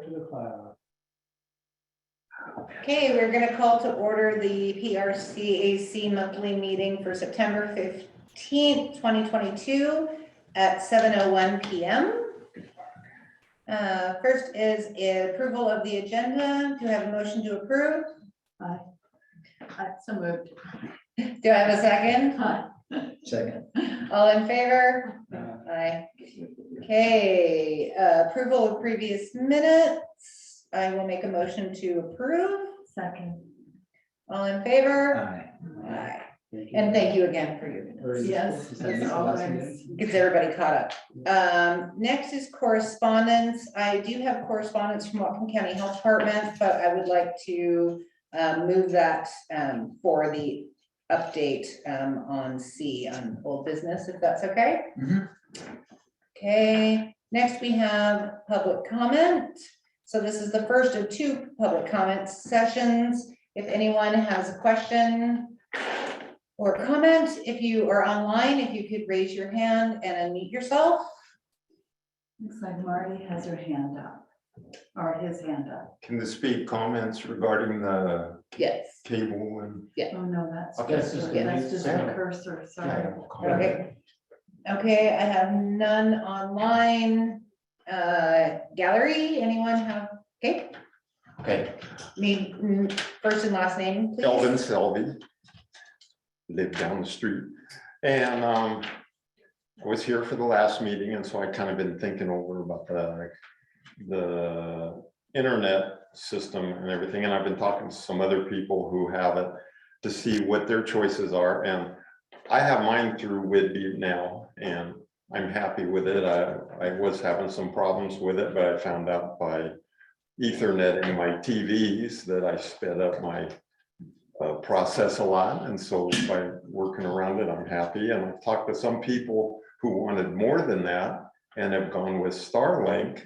To the cloud. Okay, we're going to call to order the PRCAC monthly meeting for September 15th, 2022 at 7:01 p.m. First is approval of the agenda. Do I have a motion to approve? Aye. So moved. Do I have a second? Aye. Second. All in favor? Aye. Okay, approval of previous minutes. I will make a motion to approve. Second. All in favor? Aye. Aye. And thank you again for your minutes. Yes, as always. Gets everybody caught up. Next is correspondence. I do have correspondence from Whatcom County Health Department, but I would like to move that for the update on C on old business, if that's okay. Mhm. Okay, next we have public comment. So this is the first of two public comment sessions. If anyone has a question or comment, if you are online, if you could raise your hand and unmute yourself. Looks like Marty has her hand up, or his hand up. Can this be comments regarding the Yes. cable and? Oh, no, that's Okay. just, that's just Yeah. a cursor, sorry. Okay. Okay, I have none online. Gallery, anyone have, okay, Okay, need first and last name, please? Elvin Selvey, live down the street. And I was here for the last meeting, and so I kind of been thinking over about the internet system and everything. And I've been talking to some other people who have it to see what their choices are. And I have mine through Whidbey now, and I'm happy with it. I was having some problems with it, but I found out by Ethernet in my TVs that I sped up my process a lot. And so by working around it, I'm happy. And I've talked to some people who wanted more than that and have gone with Starlink.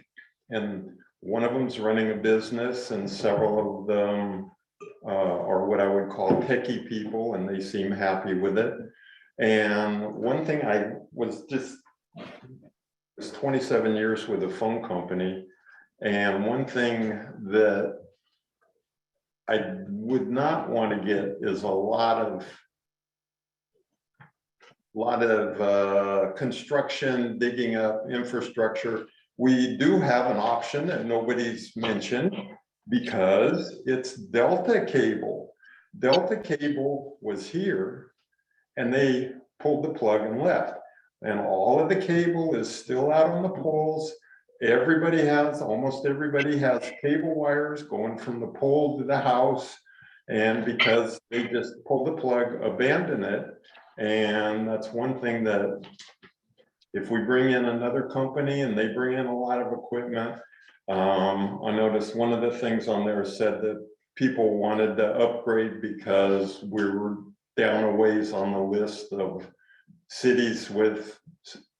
And one of them's running a business, and several of them are what I would call techie people, and they seem happy with it. And one thing I was 27 years with a phone company. And one thing that I would not want to get is a lot of construction, digging up infrastructure. We do have an option that nobody's mentioned because it's Delta Cable. Delta Cable was here and they pulled the plug and left. And all of the cable is still out on the poles. Almost everybody has cable wires going from the pole to the house. And because they just pulled the plug, abandon it. And that's one thing that if we bring in another company and they bring in a lot of equipment, I noticed one of the things on there said that people wanted to upgrade because we were down a ways on the list of cities with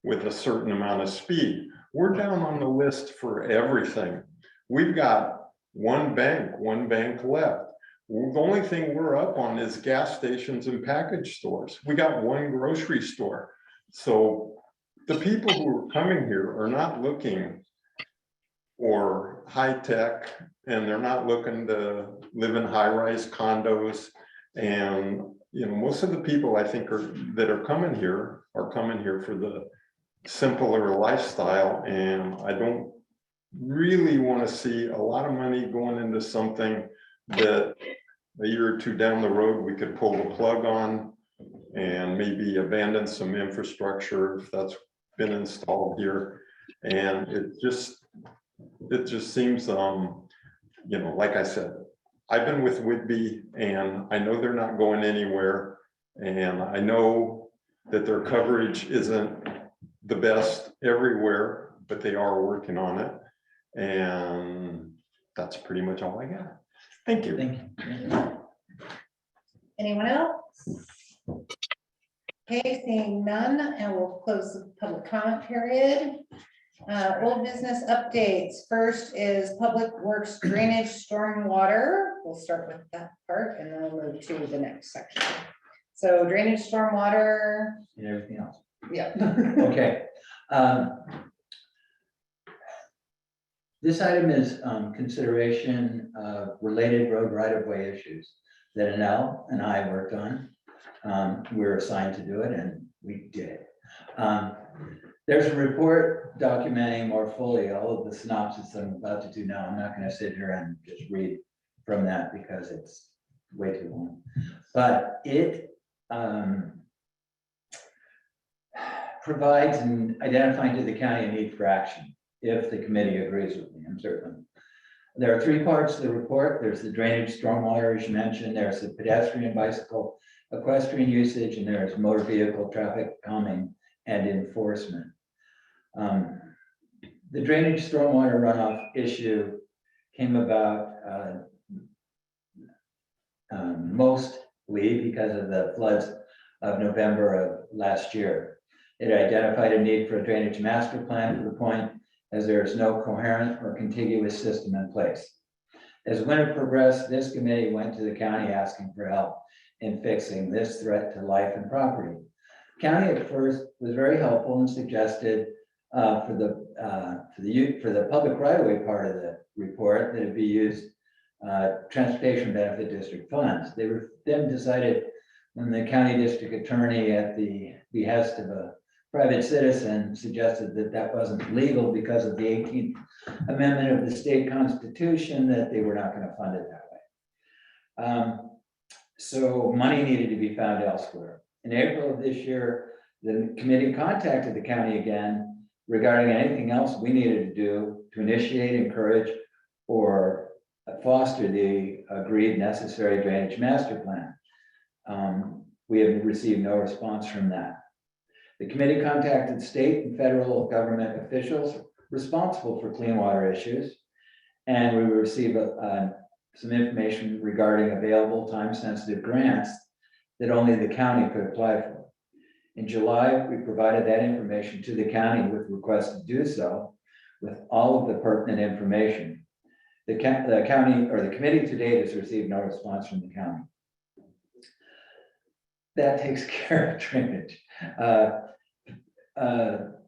a certain amount of speed. We're down on the list for everything. We've got one bank left. The only thing we're up on is gas stations and package stores. We got one grocery store. So the people who are coming here are not looking for high tech, and they're not looking to live in high-rise condos. And most of the people I think that are coming here for the simpler lifestyle. And I don't really want to see a lot of money going into something that a year or two down the road we could pull the plug on and maybe abandon some infrastructure if that's been installed here. And it just seems like I said, I've been with Whidbey and I know they're not going anywhere, and I know that their coverage isn't the best everywhere, but they are working on it. And that's pretty much all I got. Thank you. Thank you. Anyone else? Okay, seeing none, and we'll close the public comment period. Old business updates. First is Public Works drainage stormwater. We'll start with that part and then we'll move to the next section. So drainage stormwater. And everything else. Yeah. Okay. This item is consideration of related road right-of-way issues that Anel and I worked on. We were assigned to do it and we did. There's a report documenting more fully all of the synopsis that I'm about to do now. I'm not going to sit here and just read from that because it's way too long. But it provides and identifying to the county a need for action, if the committee agrees with me, I'm certain. There are three parts to the report. There's the drainage, stormwater, as you mentioned, there's the pedestrian, bicycle, equestrian usage, and there's motor vehicle traffic calming and enforcement. The drainage stormwater runoff issue came about mostly because of the floods of November of last year. It identified a need for a drainage master plan to the point as there is no coherent or contiguous system in place. As winter progressed, this committee went to the county asking for help in fixing this threat to life and property. County at first was very helpful and suggested for the public right-of-way part of the report that it be used transportation benefit district funds. They were then decided when the county district attorney at the behest of a private citizen suggested that that wasn't legal because of the 18th Amendment of the state constitution, that they were not going to fund it that way. So money needed to be found elsewhere. In April of this year, the committee contacted the county again regarding anything else we needed to do to initiate, encourage, or foster the agreed necessary drainage master plan. We have received no response from that. The committee contacted state and federal government officials responsible for clean water issues, and we received some information regarding available time-sensitive grants that only the county could apply for. In July, we provided that information to the county with requests to do so with all of the pertinent information. The county or the committee to date has received no response from the county. That takes care of drainage.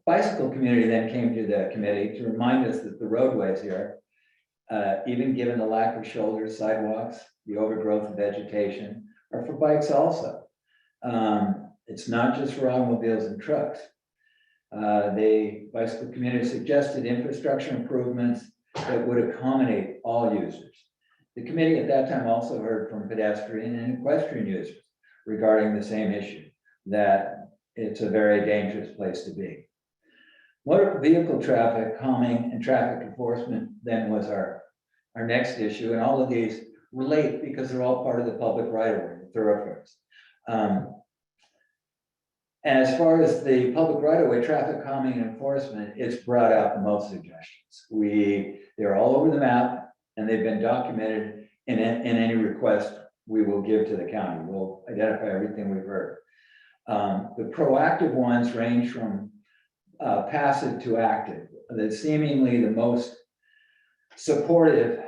Bicycle community then came to the committee to remind us that the roadways here, even given the lack of shoulders, sidewalks, the overgrowth of vegetation, are for bikes also. It's not just for automobiles and trucks. The bicycle community suggested infrastructure improvements that would accommodate all users. The committee at that time also heard from pedestrian and equestrian users regarding the same issue, that it's a very dangerous place to be. Motor vehicle traffic calming and traffic enforcement then was our next issue, and all of these relate because they're all part of the public right-of-way, the thoroughfares. As far as the public right-of-way traffic calming and enforcement, it's brought out the most suggestions. They're all over the map and they've been documented in any request we will give to the county. We'll identify everything we've heard. The proactive ones range from passive to active. The seemingly the most supportive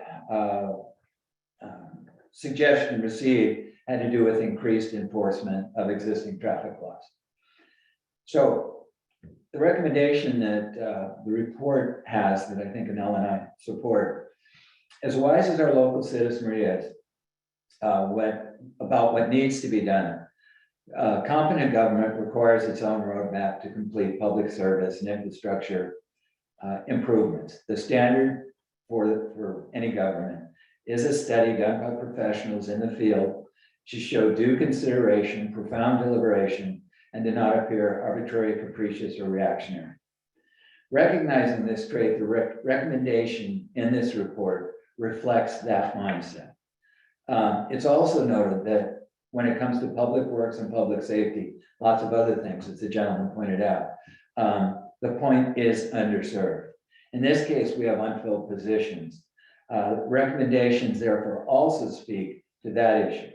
suggestion received had to do with increased enforcement of existing traffic laws. So the recommendation that the report has, that I think Anel and I support, as wise as our local citizenry is about what needs to be done, competent government requires its own roadmap to complete public service and infrastructure improvements. The standard for any government is a study done by professionals in the field to show due consideration, profound deliberation, and to not appear arbitrary, capricious, or reactionary. Recognizing this trait, the recommendation in this report reflects that mindset. It's also noted that when it comes to public works and public safety, lots of other things, as the gentleman pointed out, the point is underserved. In this case, we have unfilled positions. Recommendations therefore also speak to that issue.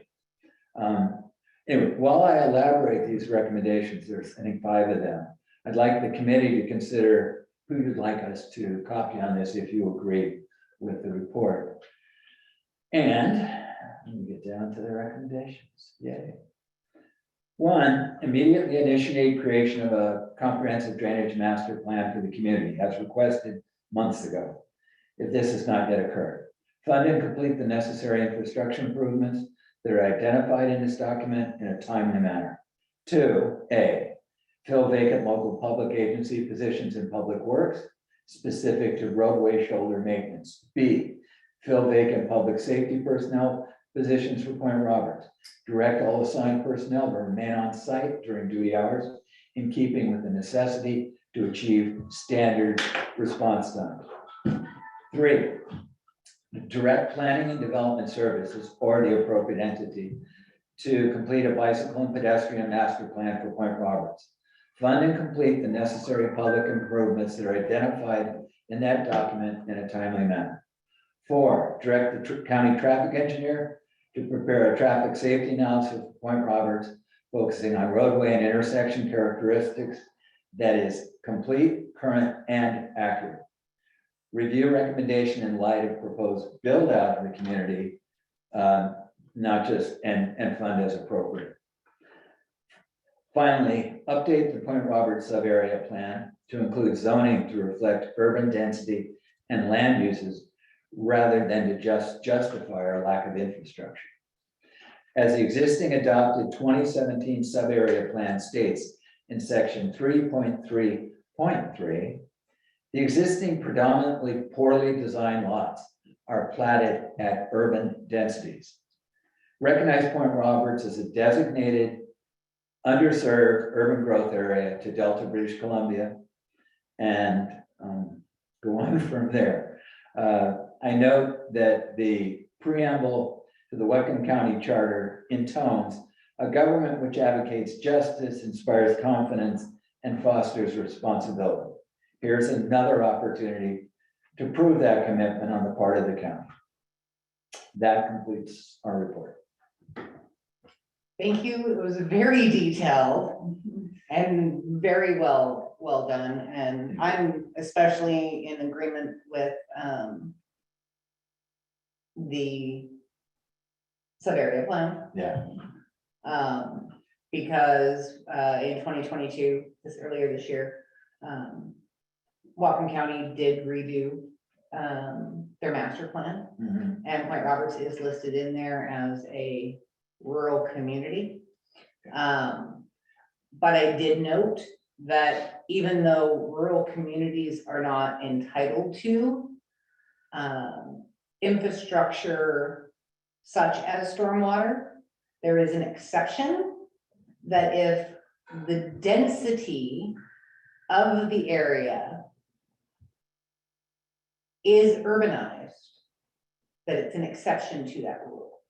Anyway, while I elaborate these recommendations, there's I think 5 of them, I'd like the committee to consider who you'd like us to copy on this if you agree with the report. And let me get down to the recommendations. Yay. 1, immediately initiate creation of a comprehensive drainage master plan for the community as requested months ago. if this has not yet occurred. Fund and complete the necessary infrastructure improvements that are identified in this document in a timely manner. 2A, fill vacant local public agency positions in public works specific to roadway shoulder maintenance. B, fill vacant public safety personnel positions for Point Roberts. Direct all assigned personnel to remain on site during duty hours in keeping with the necessity to achieve standard response time. 3, direct planning and development services or the appropriate entity to complete a bicycle and pedestrian master plan for Point Roberts. Fund and complete the necessary public improvements that are identified in that document in a timely manner. 4, direct the county traffic engineer to prepare a traffic safety analysis for Point Roberts, focusing on roadway and intersection characteristics that is complete, current, and accurate. Review recommendation in light of proposed build out of the community, not just, and fund as appropriate. Finally, update the Point Roberts sub-area plan to include zoning to reflect urban density and land uses rather than to just justify our lack of infrastructure. As the existing adopted 2017 sub-area plan states in section 3.3.3, the existing predominantly poorly designed lots are platted at urban densities. Recognize Point Roberts as a designated underserved urban growth area to Delta, British Columbia, and go on from there. I note that the preamble to the Whatcom County Charter intones a government which advocates justice, inspires confidence, and fosters responsibility. Here's another opportunity to prove that commitment on the part of the county. That completes our report. Thank you. It was very detailed and very well done. And I'm especially in agreement with the sub-area plan. Yeah. Because in 2022, earlier this year, Whatcom County did redo their master plan, Mhm. and Point Roberts is listed in there as a rural community. But I did note that even though rural communities are not entitled to infrastructure such as stormwater, there is an exception that if the density of the area is urbanized, that it's an exception to that rule.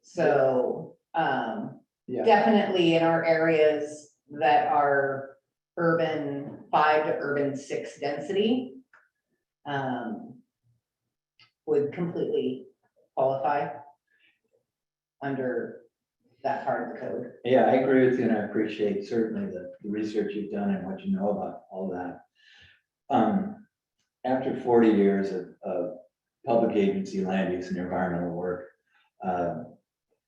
So Yeah. definitely in our areas that are urban 5 to urban 6 density, would completely qualify under that part of the code. Yeah, I agree with you, and I appreciate certainly the research you've done and what you know about all that. After 40 years of public agency land use and environmental work,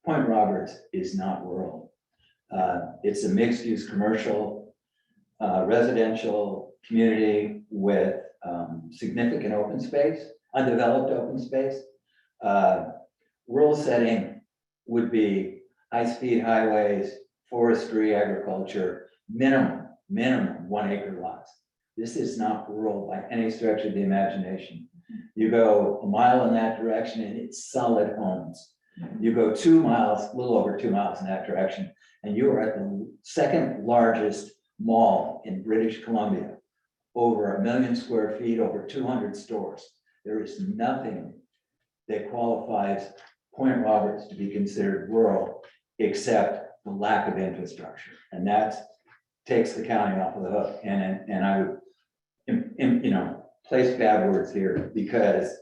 Point Roberts is not rural. It's a mixed-use commercial, residential community with significant open space, undeveloped open space. Rural setting would be high-speed highways, forestry, agriculture, minimum 1 acre lots. This is not rural by any stretch of the imagination. You go a mile in that direction and it's solid homes. You go 2 miles, a little over 2 miles in that direction, and you are at the second largest mall in British Columbia, over 1 million square feet, over 200 stores. There is nothing that qualifies Point Roberts to be considered rural except the lack of infrastructure. And that takes the county off of the hook. And I would, place bad words here because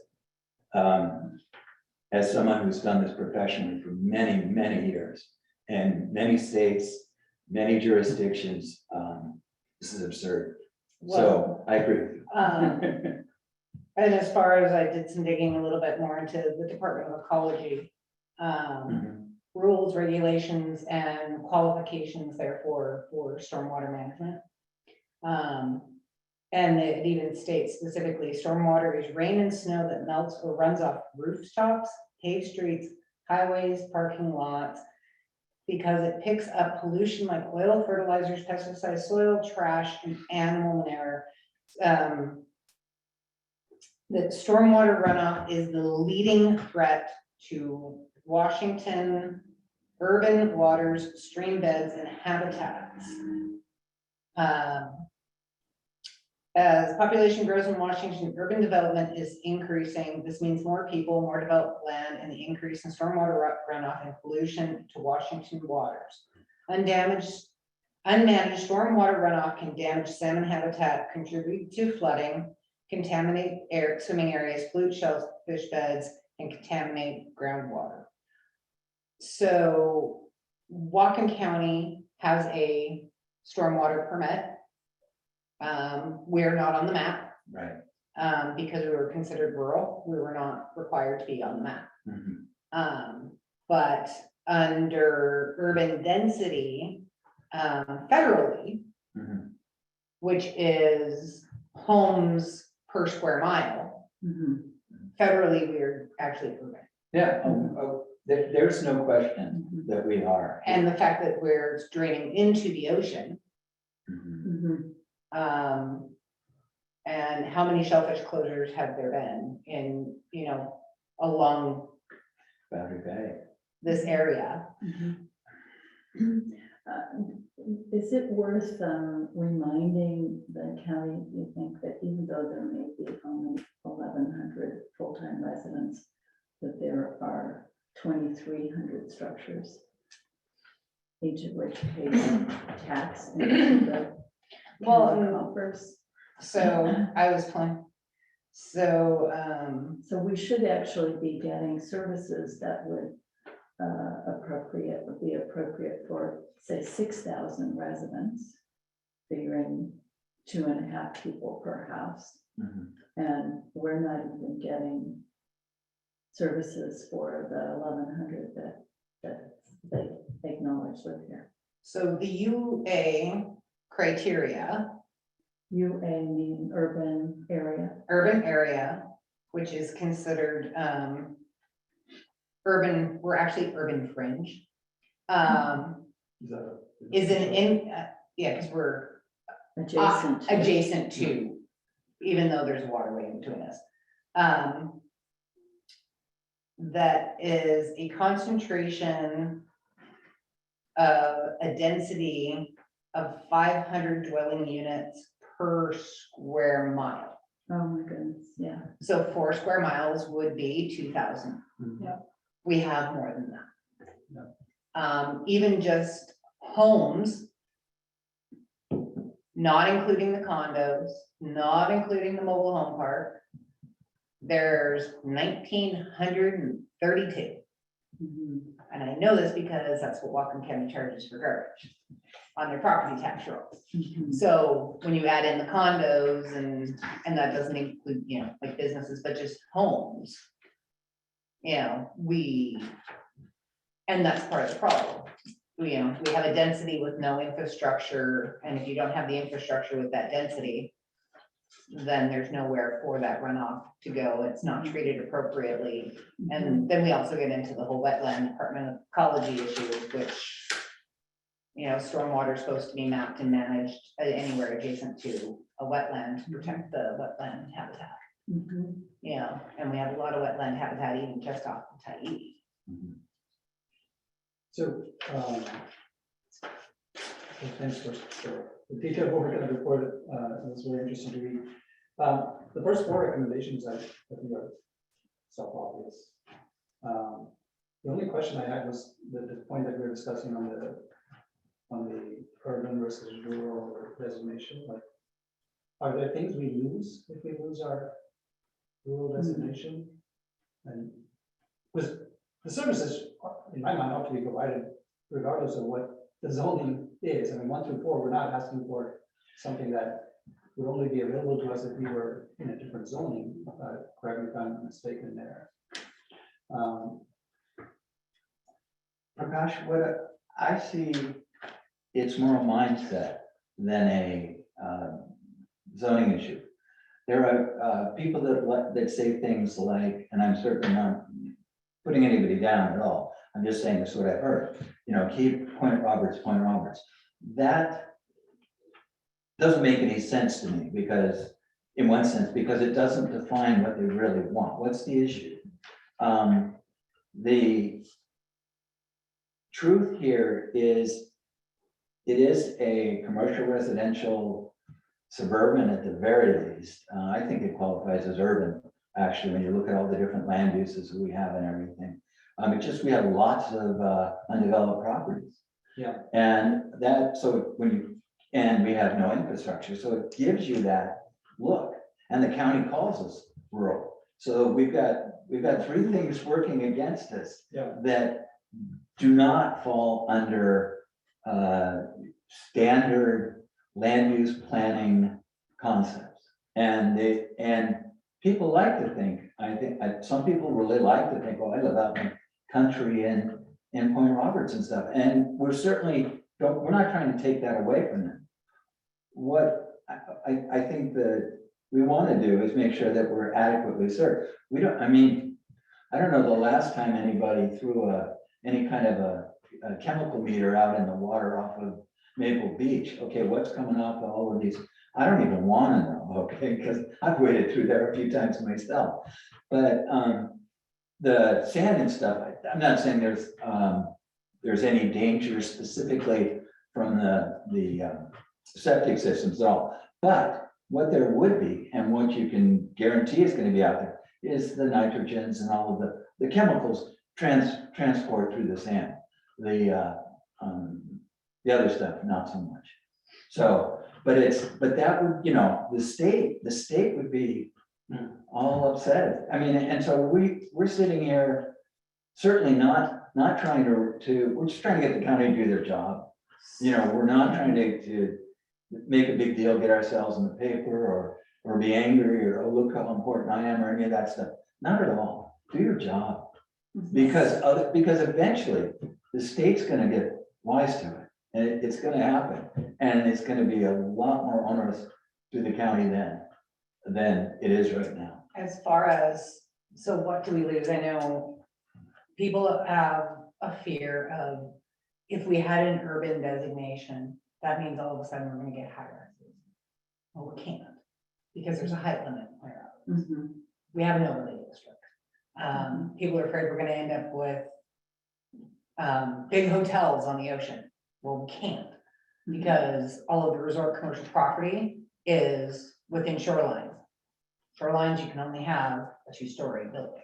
as someone who's done this professionally for many, many years and many states, many jurisdictions, this is absurd. So I agree with you. And as far as I did some digging a little bit more into the Department of Ecology, rules, regulations, and qualifications therefore for stormwater management. And it even states specifically, stormwater is rain and snow that melts or runs off rooftops, paved streets, highways, parking lots, because it picks up pollution like oil, fertilizers, pesticides, soil, trash, and animal manure. That stormwater runoff is the leading threat to Washington urban waters, stream beds, and habitats. As population grows in Washington, urban development is increasing. This means more people, more developed land, and the increase in stormwater runoff and pollution to Washington waters. Unmanaged stormwater runoff can damage salmon habitat, contribute to flooding, contaminate swimming areas, pollute shellfish beds, and contaminate groundwater. So Whatcom County has a stormwater permit. We're not on the map, Right. because we were considered rural. We were not required to be on the map. Mhm. But under urban density, federally, Mhm. which is homes per square mile, Mhm. federally, we're actually urban. Yeah, there's no question Mhm. that we are. And the fact that we're draining into the ocean, Mhm. Mhm. and how many shellfish closures have there been in, along Boundary Bay. this area? Mhm. Is it worth reminding the county, you think, that even though there may be only 1,100 full-time residents, that there are 2,300 structures, each of which pays tax into the Well, county coffers? So I was playing, so, So we should actually be getting services that would be appropriate for, say, 6,000 residents, figuring 2.5 people per house. Mhm. And we're not even getting services for the 1,100 that they acknowledge live here. so the UA criteria, UA mean urban area. which is considered, urban, we're actually urban fringe. Is yeah, because we're Adjacent. to- adjacent to, even though there's a waterway in between us. That is a concentration of a density of 500 dwelling units per square mile. Oh, my goodness, yeah. So 4 square miles would be 2,000. Mhm. We have more than that. Yeah. Even just homes, not including the condos, not including the mobile home park, there's 1,932. Mhm. And I know this because that's what Whatcom County charges for garbage on their property tax rolls. Mhm. So when you add in the condos and that doesn't include, like businesses, but just homes. And that's part of the problem. We have a density with no infrastructure, and if you don't have the infrastructure with that density, then there's nowhere for that runoff to go. It's not treated appropriately. And then we also get into the whole wetland department of ecology issues, which, stormwater is supposed to be mapped and managed anywhere adjacent to a wetland to protect the wetland habitat. Mhm. And we have a lot of wetland habitat even just off of Tyee. Mhm. So, thanks for the detailed work and the report. It was very interesting to read. The first 4 recommendations I think are self-obvious. The only question I had was the point that we were discussing on the urban versus rural designation. Like, are there things we lose if we lose our rural designation? And because the services, in my mind, ought to be provided regardless of what the zoning is. I mean, 1 through 4, we're not asking for something that would only be available to us if we were in a different zoning. Correct me if I'm mistaken there. Prakash, what I see, it's more a mindset than zoning issue. There are people that say things like, and I'm certainly not putting anybody down at all. I'm just saying this is what I've heard, keep Point Roberts, Point Roberts. That doesn't make any sense to me because, in one sense, because it doesn't define what they really want. What's the issue? The truth here is, it is a commercial residential suburban at the very least. I think it qualifies as urban, actually, when you look at all the different land uses that we have and everything. It's just, we have lots of undeveloped properties. Yeah. And that, so and we have no infrastructure, so it gives you that look. And the county calls us rural. So we've got three things working against us. Yeah. That do not fall under standard land use planning concepts. And people like to think, I think, some people really like to think, oh, I live out in the country in Point Roberts and stuff. And we're not trying to take that away from them. What I think that we want to do is make sure that we're adequately served. I don't know the last time anybody threw any kind of a chemical meter out in the water off of Maple Beach. Okay, what's coming off of all of these? I don't even want to know, okay, because I've waded through there a few times myself. But the sand and stuff, I'm not saying there's any danger specifically from the septic systems at all. But what there would be, and what you can guarantee is going to be out there, is the nitrogens and all of the chemicals transport through the sand. The other stuff, not so much. So, but that would, the state would be all upset. And so we're sitting here, certainly not trying we're just trying to get the county to do their job. We're not trying to make a big deal, get ourselves in the paper, or be angry, or, oh, look how important I am, or any of that stuff. Not at all. Do your job. Because eventually the state's gonna get wise to it, and it's gonna happen. And it's gonna be a lot more onerous to the county than it is right now. As far as, so what do we lose? I know people have a fear of, if we had an urban designation, that means all of a sudden we're gonna get high rises. Well, we can't, because there's a height limit where we have an overlay district. People are afraid we're gonna end up with big hotels on the ocean. Well, we can't, because all of the resort commercial property is within shorelines. Shorelines, you can only have a 2-story building.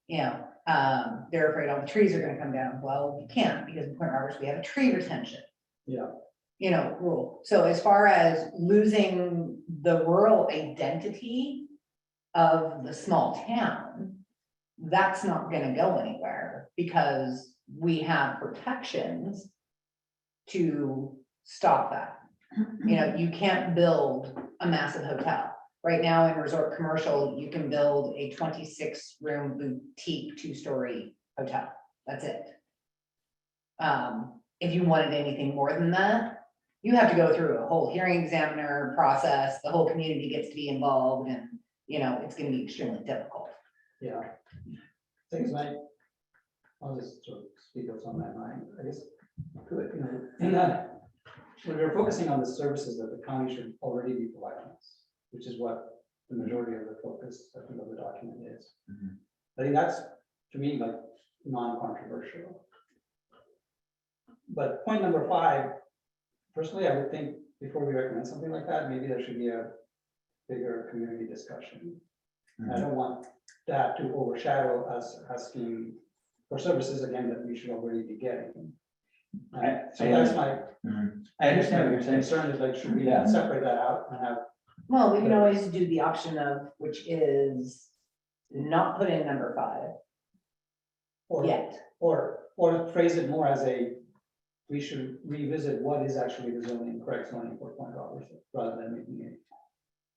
They're afraid all the trees are gonna come down. Well, you can't, because in Point Roberts, we have a tree retention. Yeah. Rule. So as far as losing the rural identity of the small town, that's not gonna go anywhere, because we have protections to stop that. You can't build a massive hotel. Right now in resort commercial, you can build a 26-room boutique 2-story hotel. That's it. If you wanted anything more than that, you have to go through a whole hearing examiner process. The whole community gets to be involved, and it's going to be extremely difficult. Yeah. Things like, I'll just sort of speak what's on my mind. I guess, in that, when we're focusing on the services that the county should already be providing us, which is what the majority of the focus, I think, of the document is. I think that's, to me, like non-controversial. But point number 5, personally, I would think before we recommend something like that, maybe there should be a bigger community discussion. I don't want that to overshadow us asking for services again that we should already be getting. So that's my. I understand what you're saying. Concern is like, should we separate that out and have? Well, we can always do the option of, which is not put in number 5 yet. Or phrase it more as we should revisit what is actually the zoning, correct zoning for Point Roberts, rather than making it.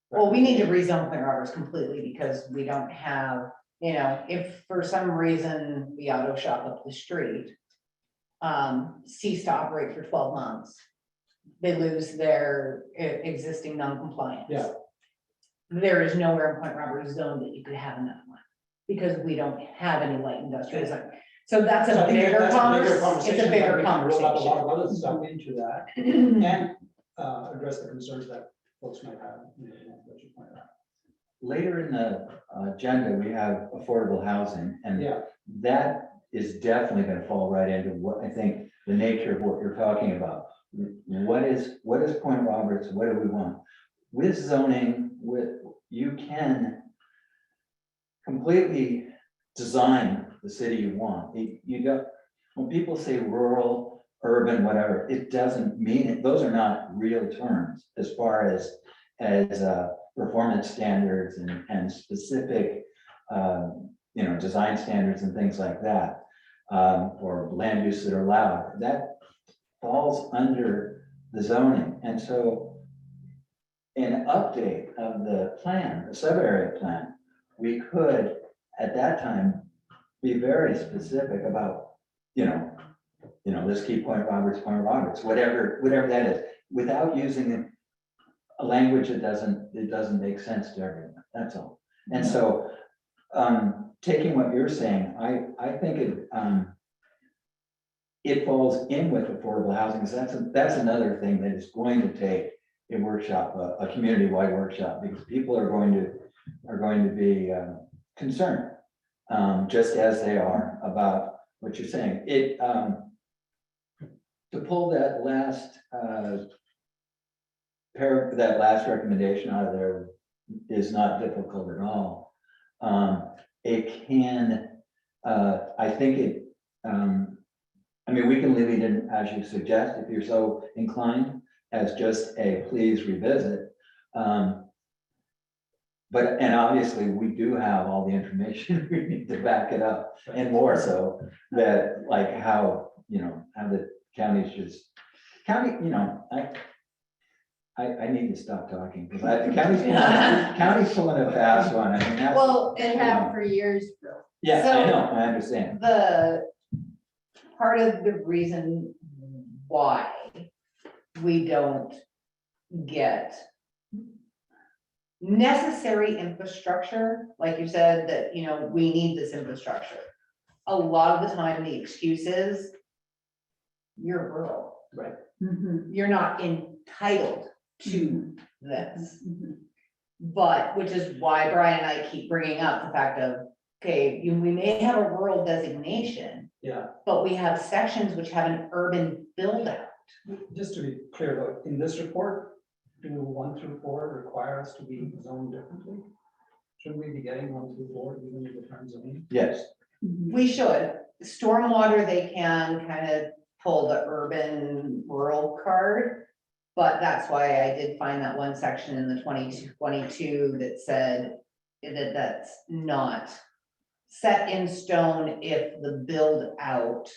Well, we need to rezone Point Roberts completely, because we don't have, if for some reason the auto shop up the street ceased to operate for 12 months, they lose their existing non-compliance. Yeah. There is nowhere in Point Roberts zone that you could have another one, because we don't have any light industrial zone. So that's So I a think bigger that's conversation, it's a bigger We can roll up a lot conversation. of other stuff into that and address the concerns that folks might have, what you pointed out. Later in the agenda, we have affordable housing, and Yeah, that is definitely gonna fall right into what I think the nature of what you're talking about. What is Point Roberts? What do we want? With zoning, you can completely design the city you want. You don't, when people say rural, urban, whatever, it doesn't mean it. Those are not real terms as far as performance standards and specific, design standards and things like that, or land use that are allowed. That falls under the zoning. And so an update of the plan, the sub-area plan, we could, at that time, be very specific about, let's keep Point Roberts, whatever that is, without using a language that doesn't make sense to everyone, that's all. And so, taking what you're saying, I think it falls in with affordable housing, because that's another thing that is going to take a workshop, a community-wide workshop, because people are going to be concerned, just as they are about what you're saying. To pull that last that last recommendation out of there is not difficult at all. It can, I think it, we can leave it in, as you suggest, if you're so inclined, as just a please revisit. And obviously, we do have all the information we need to back it up, and more so that, like, how the counties just, I need to stop talking, because county's pulling a fast one, that's. Well, They have for years, Bill. Yeah, I So- know, I understand. The part of the reason why we don't get necessary infrastructure, like you said, that, we need this infrastructure. A lot of the time, the excuse is you're rural, Mhm, you're not entitled to this. mhm. But, which is why Brian and I keep bringing up the fact of, okay, we may have a rural designation, yeah. but we have sections which have an urban build out. Just to be clear though, in this report, do 1 through 4 require us to be zoned differently? Shouldn't we be getting 1 through 4, even with the term zoning? Yes, We should, stormwater, they can kind of pull the urban rural card. But that's why I did find that one section in the 22 that said that that's not set in stone if the build out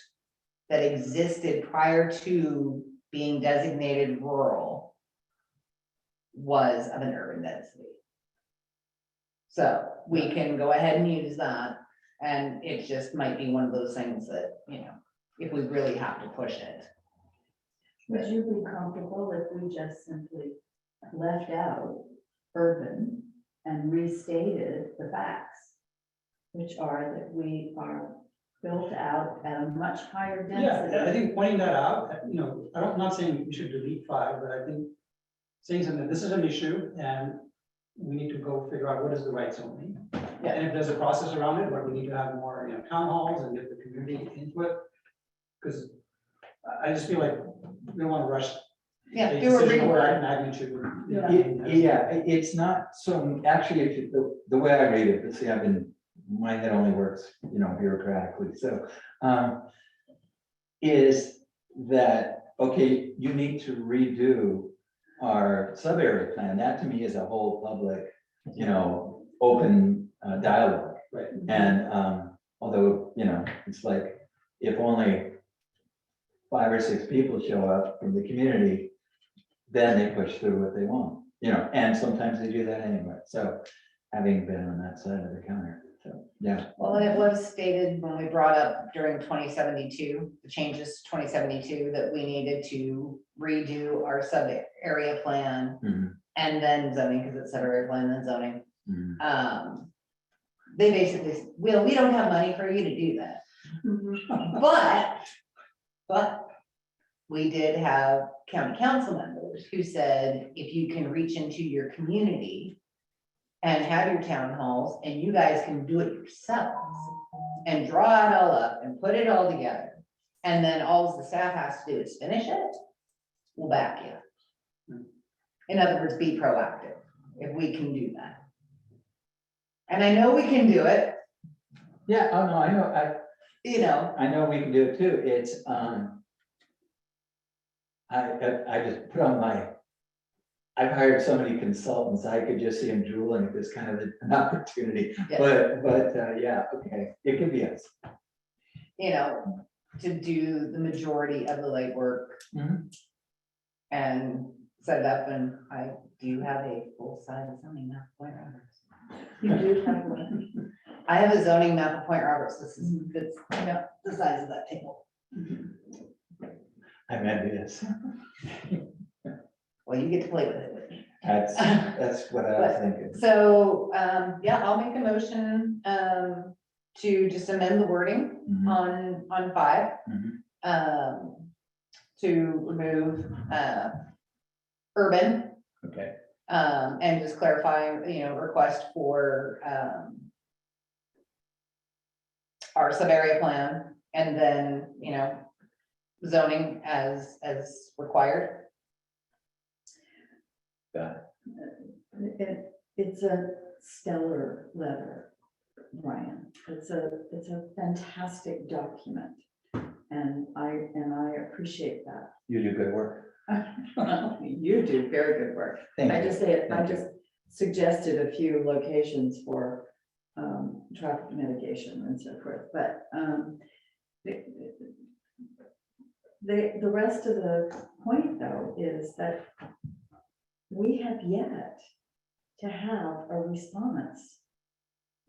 that existed prior to being designated rural was of an urban density. So we can go ahead and use that, and it just might be one of those things that, if we really have to push it. Would you be comfortable if we just simply left out urban and restated the facts? Which are that we are built out at a much higher Yeah, I density. think pointing that out, I'm not saying we should delete 5, but I think saying something, this is an issue and we need to go figure out what is the right zoning. Yeah. And if there's a process around it, where we need to have more, town halls and get the community input. Because I just feel like we don't want to rush. Yeah, a do a decision of rework. that magnitude. yeah, it's not, so actually, if the way I read it, but see, my head only works, bureaucratically, so, is that, okay, you need to redo our sub-area plan. That to me is a whole public, open dialogue. Right. And although, it's like, if only 5 or 6 people show up from the community, then they push through what they want, and sometimes they do that anyway. So having been on that side of the counter, Yeah, Well, and it was stated when we brought up during 2072, the changes to 2072, that we needed to redo our sub area plan mhm, and then zoning, because it's sub area plan and then zoning. mhm. They basically, well, we don't have money for you to do that. But we did have county council members who said, if you can reach into your community and have your town halls, and you guys can do it yourselves and draw it all up and put it all together, and then all the staff has to do is finish it, we'll back you. In other words, be proactive, if we can do that. And I know we can do it, Yeah, oh, no, I know, you know, I know we can do it too. It's, I just put on my, I've hired so many consultants, I could just see them drooling at this kind of an opportunity. Yeah. But, yeah, okay, it could be us. you know, to do the majority of the legwork. Mhm. And set it up, and I do have a full-size zoning map of Point Roberts. You do have one. I have a zoning map of Point Roberts, this is, it's, you know, the size of that table. I'm envious. Well, you get to play with it with me. That's what I was thinking. So, yeah, I'll make a motion, to just amend the wording Mhm, on 5. mhm. To remove, urban, Okay, and just clarify, you know, request for, our sub-area plan, and then, you know, zoning as required. got it. It's a stellar letter, Brian. It's a fantastic document. And I appreciate that. You do good work. You do very good work. Thank I you. just say, I Thank you. just suggested a few locations for traffic mitigation and so forth, but the rest of the point though is that we have yet to have a response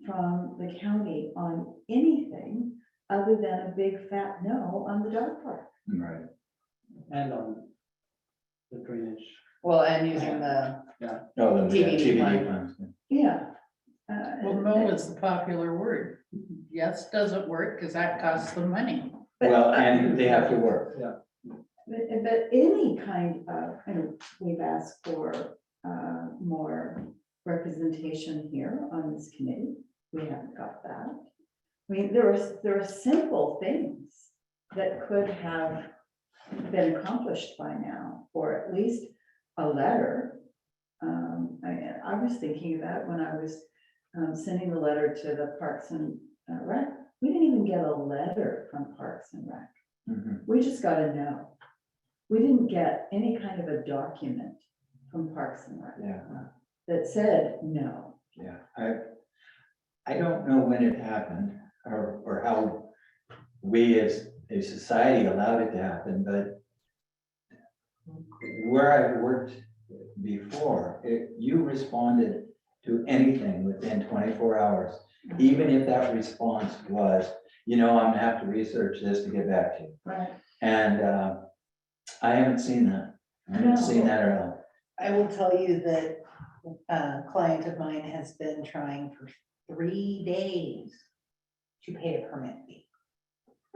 from the county on anything other than a big fat no on the dog park. Right. And on the drainage. Well, and using the, Oh, the TBD TBD plan. plans. Yeah. Well, no is the popular word. Yes doesn't work because that costs them money. Well, and they have to work. But any kind of, we've asked for more representation here on this committee. We haven't got that. I mean, there are simple things that could have been accomplished by now, or at least a letter. I was thinking of that when I was sending the letter to the Parks and Rec. We didn't even get a letter from Parks and Rec. Mhm. We just got a no. We didn't get any kind of a document from Parks and Rec Yeah, that said no. yeah. I don't know when it happened or how we as a society allowed it to happen, but where I've worked before, you responded to anything within 24 hours, even if that response was, I'm gonna have to research this to get back to you. Right. And I haven't seen that. I haven't seen that at all. I will tell you that a client of mine has been trying for 3 days to pay a permit fee.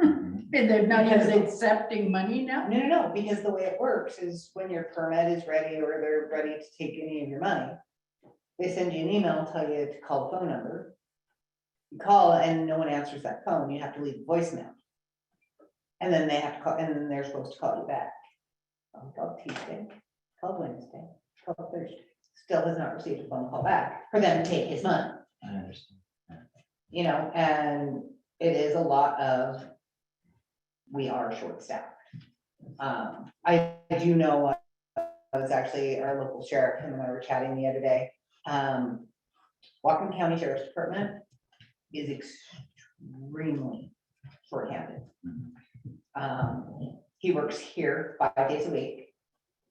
Mhm. And they're not Because even accepting money now? No, because the way it works is when your permit is ready or they're ready to take any of your money, they send you an email, tell you to call the phone number. You call and no one answers that phone, you have to leave a voicemail. And then they have to call, and then they're supposed to call you back. Called Tuesday, called Wednesday, called Thursday, still has not received a phone call back for them to take his money. I understand. And it is a lot of, we are short-staffed. I do know, I was actually, our local sheriff, him and I were chatting the other day. Whatcom County Sheriff's Department is extremely short-handed. He works here 5 days a week.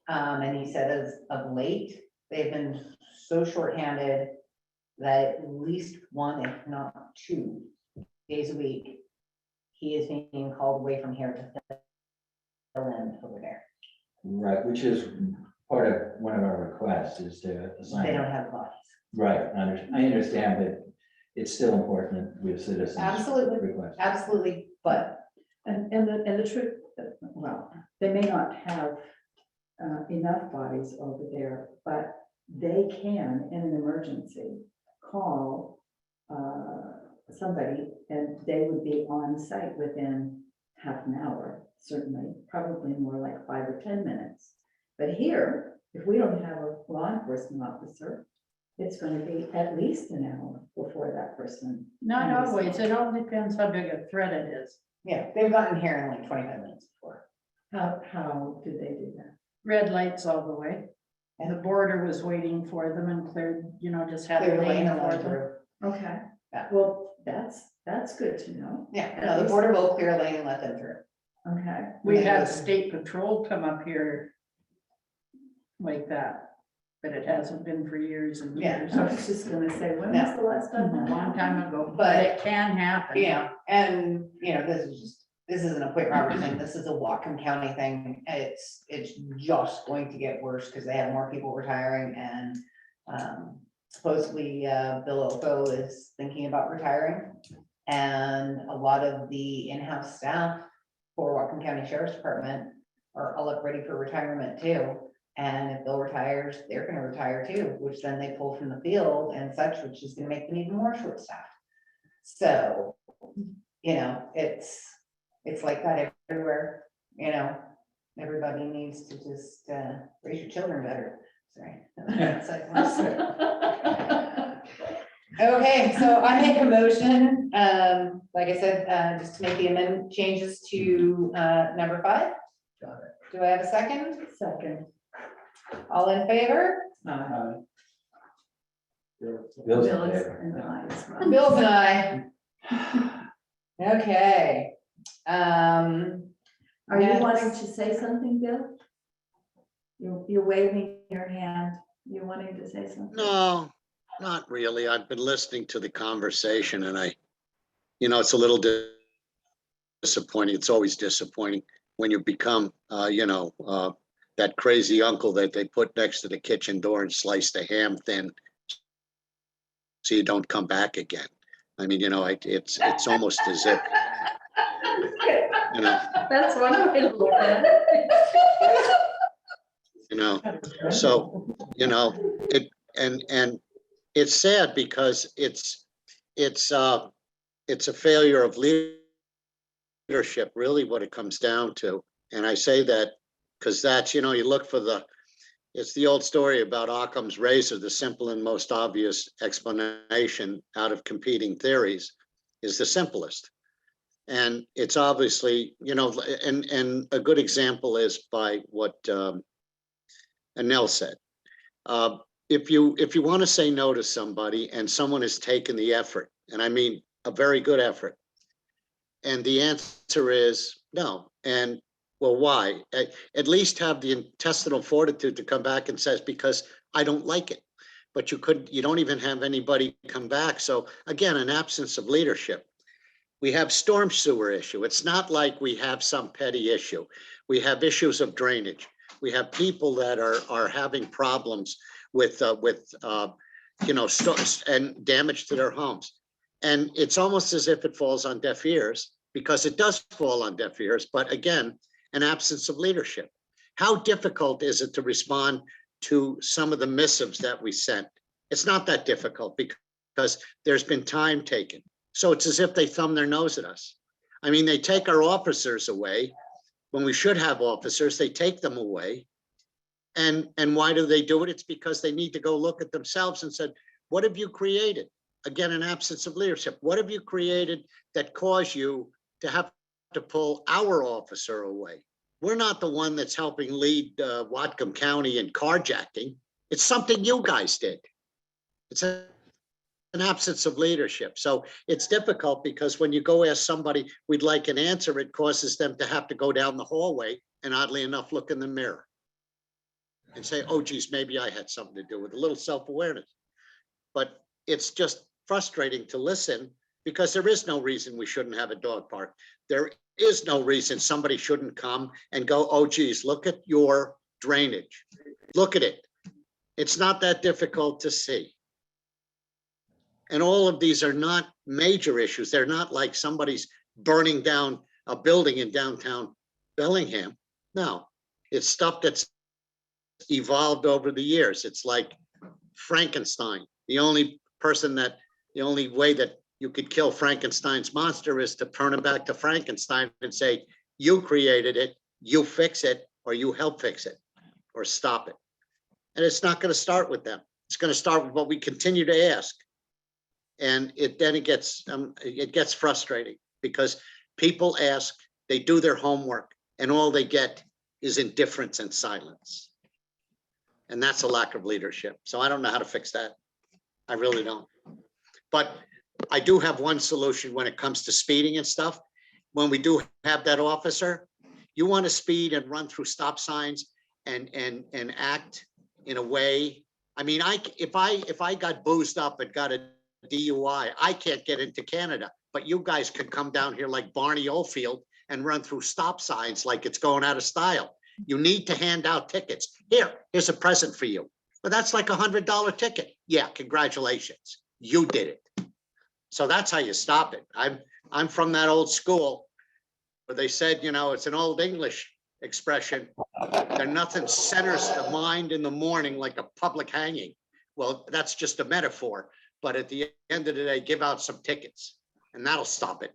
And he said as of late, they've been so short-handed that at least one, if not 2 days a week, he is being called away from here to fill in over there. Right, which is part of one of our requests is to assign. They don't have bodies. Right, I understand that it's still important with citizens. Absolutely. Request. Absolutely, but And the truth, well, they may not have enough bodies over there, but they can, in an emergency, call somebody and they would be on site within half an hour, certainly, probably more like 5 or 10 minutes. But here, if we don't have a law enforcement officer, it's going to be at least an hour before that person. Not always, it all depends how big a threat it is. yeah, they've gotten here in like 25 minutes before. How did they do that? Red lights all the way. And the border was waiting for them and cleared, just had Clear a the lane lane and for went them. through. Okay, Yeah. well, that's good to know. Yeah, no, the border will clear a lane and let them through. Okay. We And they had would- state patrol come up here like that, but it hasn't been for years and Yeah. years. I was just gonna say, when was the last A time? that long happened? time ago, but But- it can happen. And, this isn't a Point Roberts thing, this is a Whatcom County thing. It's just going to get worse because they have more people retiring and supposedly Bill Oco is thinking about retiring. And a lot of the in-house staff for Whatcom County Sheriff's Department are all up ready for retirement too. And if Bill retires, they're gonna retire too, which then they pull from the field and such, which is gonna make them even more short-staffed. So, it's like that everywhere, everybody needs to just raise your children better. Sorry. It's like, okay, so I make a motion, like I said, just to make the amendment changes to number 5. Got it. Do I have a second? Second. All in favor? Bill's in Bills favor. and I as well. Bill's and I. Okay. Are you Next. wanting to say something, Bill? You're waving your hand. You're wanting to say something? No, not really. I've been listening to the conversation and it's a little disappointing. It's always disappointing when you become, that crazy uncle that they put next to the kitchen door and slice the ham thin so you don't come back again. I mean, it's almost as if, That's one way to look at it. so, and it's sad because it's a failure of leadership, really what it comes down to. And I say that because that's, you look for it's the old story about Occam's razor, the simple and most obvious explanation out of competing theories is the simplest. And it's obviously, and a good example is by what Anel said. If you want to say no to somebody and someone has taken the effort, and I mean a very good effort, and the answer is no, and well, why? At least have the intestinal fortitude to come back and says, because I don't like it. But you don't even have anybody come back. So again, an absence of leadership. We have storm sewer issue. It's not like we have some petty issue. We have issues of drainage. We have people that are having problems with and damage to their homes. And it's almost as if it falls on deaf ears, because it does fall on deaf ears. But again, an absence of leadership. How difficult is it to respond to some of the missives that we sent? It's not that difficult because there's been time taken. So it's as if they thumb their nose at us. I mean, they take our officers away when we should have officers, they take them away. And why do they do it? It's because they need to go look at themselves and said, what have you created? Again, an absence of leadership. What have you created that caused you to have to pull our officer away? We're not the one that's helping lead Whatcom County in carjacking. It's something you guys did. It's an absence of leadership. So it's difficult because when you go ask somebody, we'd like an answer, it causes them to have to go down the hallway and oddly enough, look in the mirror and say, oh geez, maybe I had something to do with a little self-awareness. But it's just frustrating to listen because there is no reason we shouldn't have a dog park. There is no reason somebody shouldn't come and go, oh geez, look at your drainage. Look at it. It's not that difficult to see. And all of these are not major issues. They're not like somebody's burning down a building in downtown Bellingham. No, it's stuff that's evolved over the years. It's like Frankenstein. The only way that you could kill Frankenstein's monster is to turn him back to Frankenstein and say, you created it, you fix it, or you help fix it, or stop it. And it's not going to start with them. It's going to start with what we continue to ask. And it gets frustrating because people ask, they do their homework, and all they get is indifference and silence. And that's a lack of leadership. So I don't know how to fix that. I really don't. But I do have one solution when it comes to speeding and stuff. When we do have that officer, you want to speed and run through stop signs and act in a way. I mean, if I got boozed up and got a DUI, I can't get into Canada, but you guys could come down here like Barney Oldfield and run through stop signs like it's going out of style. You need to hand out tickets. Here's a present for you. But that's like $100 ticket. Yeah, congratulations. You did it. So that's how you stop it. I'm from that old school where they said, you know, it's an old English expression. There nothing centers the mind in the morning like a public hanging. Well, that's just a metaphor. But at the end of the day, give out some tickets and that'll stop it.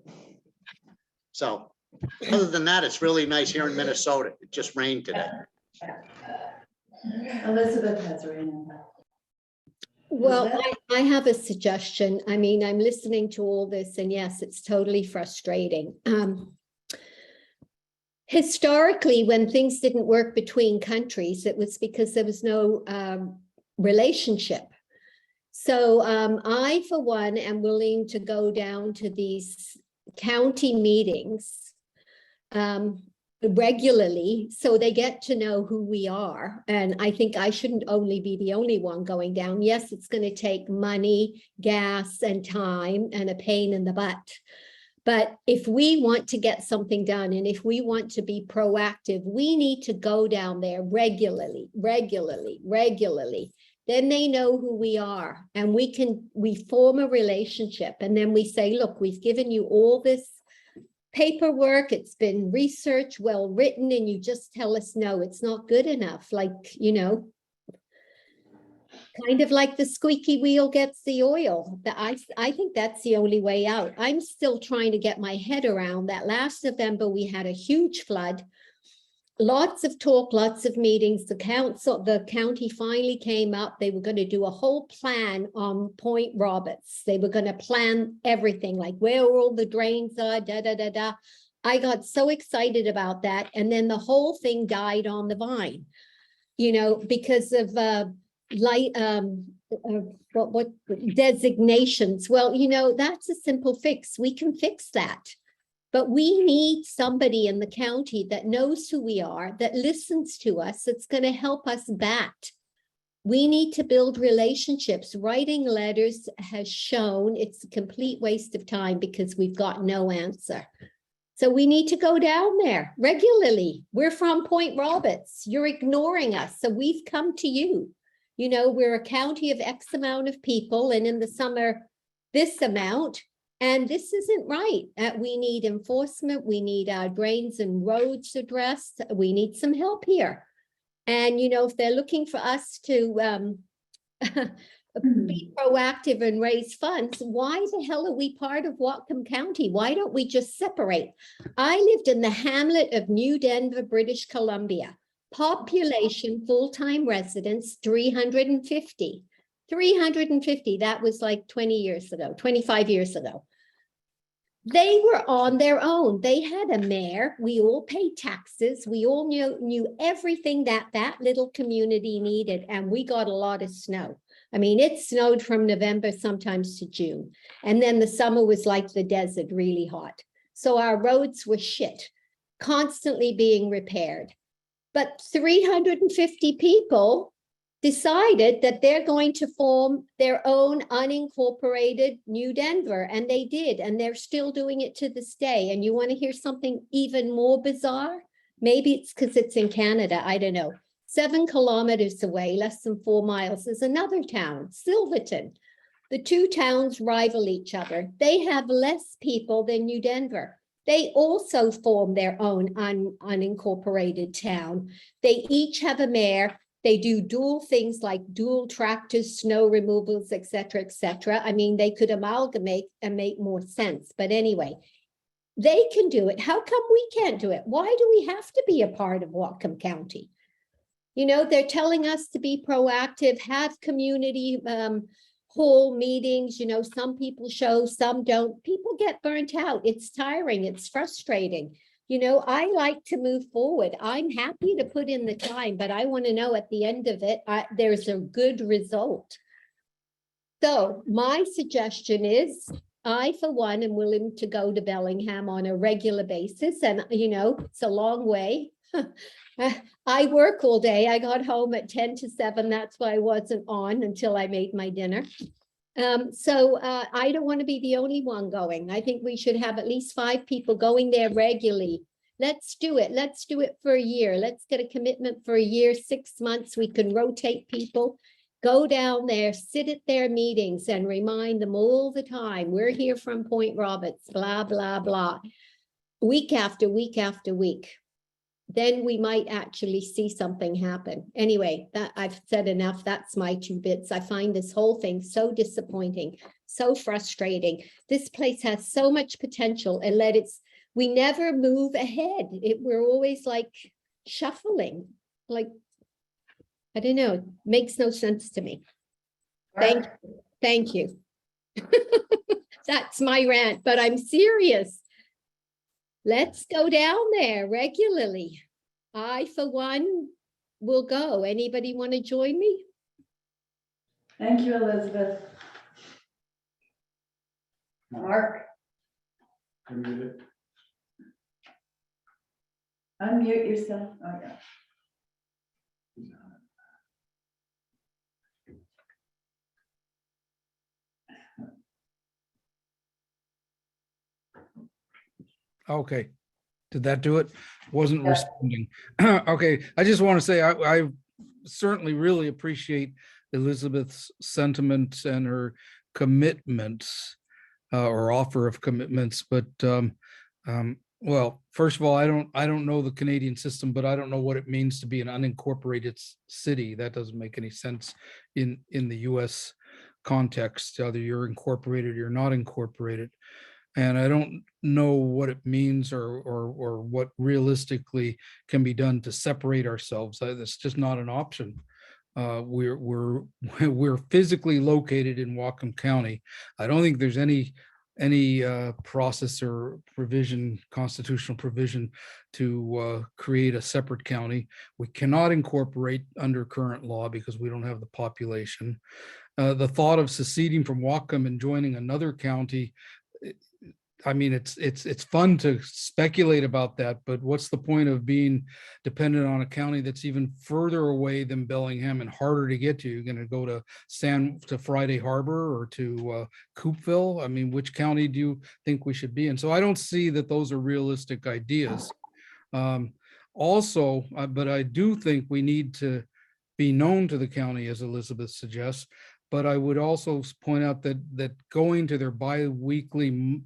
So other than that, it's really nice here in Minnesota. It just rained today. Elizabeth has her hand up. Well, I have a suggestion. I mean, I'm listening to all this, and yes, it's totally frustrating. Historically, when things didn't work between countries, it was because there was no relationship. So I, for one, am willing to go down to these county meetings regularly, so they get to know who we are. And I think I shouldn't only be the only one going down. Yes, it's going to take money, gas, and time, and a pain in the butt. But if we want to get something done, and if we want to be proactive, we need to go down there regularly. Then they know who we are, and we form a relationship. And then we say, look, we've given you all this paperwork, it's been researched, well written, and you just tell us, no, it's not good enough. Like, you know, kind of like the squeaky wheel gets the oil. I think that's the only way out. I'm still trying to get my head around that. Last November, we had a huge flood. Lots of talk, lots of meetings. The county finally came up. They were going to do a whole plan on Point Roberts. They were going to plan everything, like where all the drains are, I got so excited about that. And then the whole thing died on the vine, you know, because of what designations. Well, you know, that's a simple fix. We can fix that. But we need somebody in the county that knows who we are, that listens to us, that's going to help us bat. We need to build relationships. Writing letters has shown it's a complete waste of time because we've got no answer. So we need to go down there regularly. We're from Point Roberts. You're ignoring us. So we've come to you. You know, we're a county of X amount of people, and in the summer, this amount. And this isn't right. We need enforcement. We need our drains and roads addressed. We need some help here. And, you know, if they're looking for us to be proactive and raise funds, why the hell are we part of Whatcom County? Why don't we just separate? I lived in the hamlet of New Denver, British Columbia. Population, full-time residents, 350. 350, that was like 20 years ago, 25 years ago. They were on their own. They had a mayor. We all paid taxes. We all knew everything that little community needed, and we got a lot of snow. I mean, it snowed from November sometimes to June. And then the summer was like the desert, really hot. So our roads were shit, constantly being repaired. But 350 people decided that they're going to form their own unincorporated New Denver, and they did, and they're still doing it to this day. And you want to hear something even more bizarre? Maybe it's because it's in Canada, I don't know. 7 kilometers away, less than 4 miles, is another town, Silverton. The two towns rival each other. They have less people than New Denver. They also form their own unincorporated town. They each have a mayor. They do dual things like dual tractors, snow removals, et cetera, et cetera. I mean, they could amalgamate and make more sense. But anyway, they can do it. How come we can't do it? Why do we have to be a part of Whatcom County? You know, they're telling us to be proactive, have community hall meetings. You know, some people show, some don't. People get burnt out. It's tiring. It's frustrating. You know, I like to move forward. I'm happy to put in the time, but I want to know at the end of it, there's a good result. So my suggestion is, I, for one, am willing to go to Bellingham on a regular basis. And, you know, it's a long way. I work all day. I got home at 10 to 7. That's why I wasn't on until I made my dinner. So I don't want to be the only one going. I think we should have at least 5 people going there regularly. Let's do it. Let's do it for a year. Let's get a commitment for a year, 6 months. We can rotate people, go down there, sit at their meetings and remind them all the time, we're here from Point Roberts, blah, blah, blah, week after week after week. Then we might actually see something happen. Anyway, that I've said enough. That's my 2 bits. I find this whole thing so disappointing, so frustrating. This place has so much potential, and we never move ahead. We're always like shuffling, like, I don't know, it makes no sense to me. Thank you. That's my rant, but I'm serious. Let's go down there regularly. I, for one, will go. Anybody want to join me? Thank you, Elizabeth. Mark, Unmuted. Unmute yourself. Oh, yeah. Okay, did that do it? Wasn't Yeah. responding. Okay, I just want to say I certainly really appreciate Elizabeth's sentiments and her commitments or offer of commitments. But well, first of all, I don't know the Canadian system, but I don't know what it means to be an unincorporated city. That doesn't make any sense in the U.S. context. Either you're incorporated or you're not incorporated. And I don't know what it means or what realistically can be done to separate ourselves. That's just not an option. We're physically located in Whatcom County. I don't think there's any process or provision, constitutional provision to create a separate county. We cannot incorporate under current law because we don't have the population. The thought of seceding from Whatcom and joining another county, I mean, it's fun to speculate about that, but what's the point of being dependent on a county that's even further away than Bellingham and harder to get to? You're going to go to Friday Harbor or to Coupeville. I mean, which county do you think we should be in? So I don't see that those are realistic ideas. Also, but I do think we need to be known to the county, as Elizabeth suggests. But I would also point out that going to their bi-weekly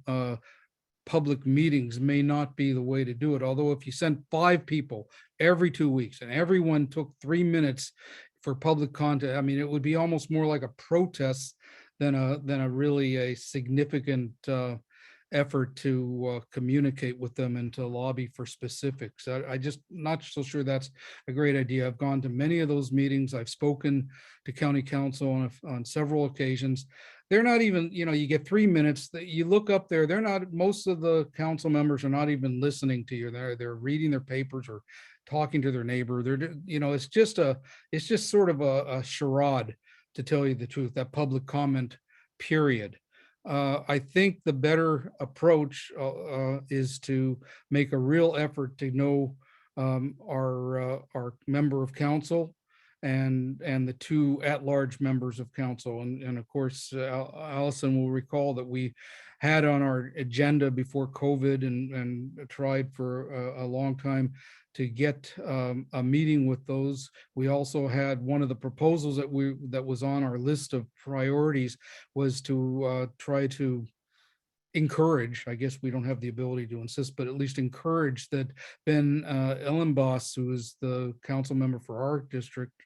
public meetings may not be the way to do it. Although if you sent 5 people every 2 weeks and everyone took 3 minutes for public content, I mean, it would be almost more like a protest than a really significant effort to communicate with them and to lobby for specifics. I just not so sure that's a great idea. I've gone to many of those meetings. I've spoken to county council on several occasions. They're not even, you know, you get 3 minutes that you look up there. They're not, most of the council members are not even listening to you. They're reading their papers or talking to their neighbor. They're, you know, it's just sort of a charade, to tell you the truth, that public comment period. I think the better approach is to make a real effort to know our member of council and the two at-large members of council. And of course, Allison will recall that we had on our agenda before COVID and tried for a long time to get a meeting with those. We also had one of the proposals that was on our list of priorities was to try to encourage, I guess we don't have the ability to insist, but at least encourage that Ben Ellenboss, who is the council member for our district,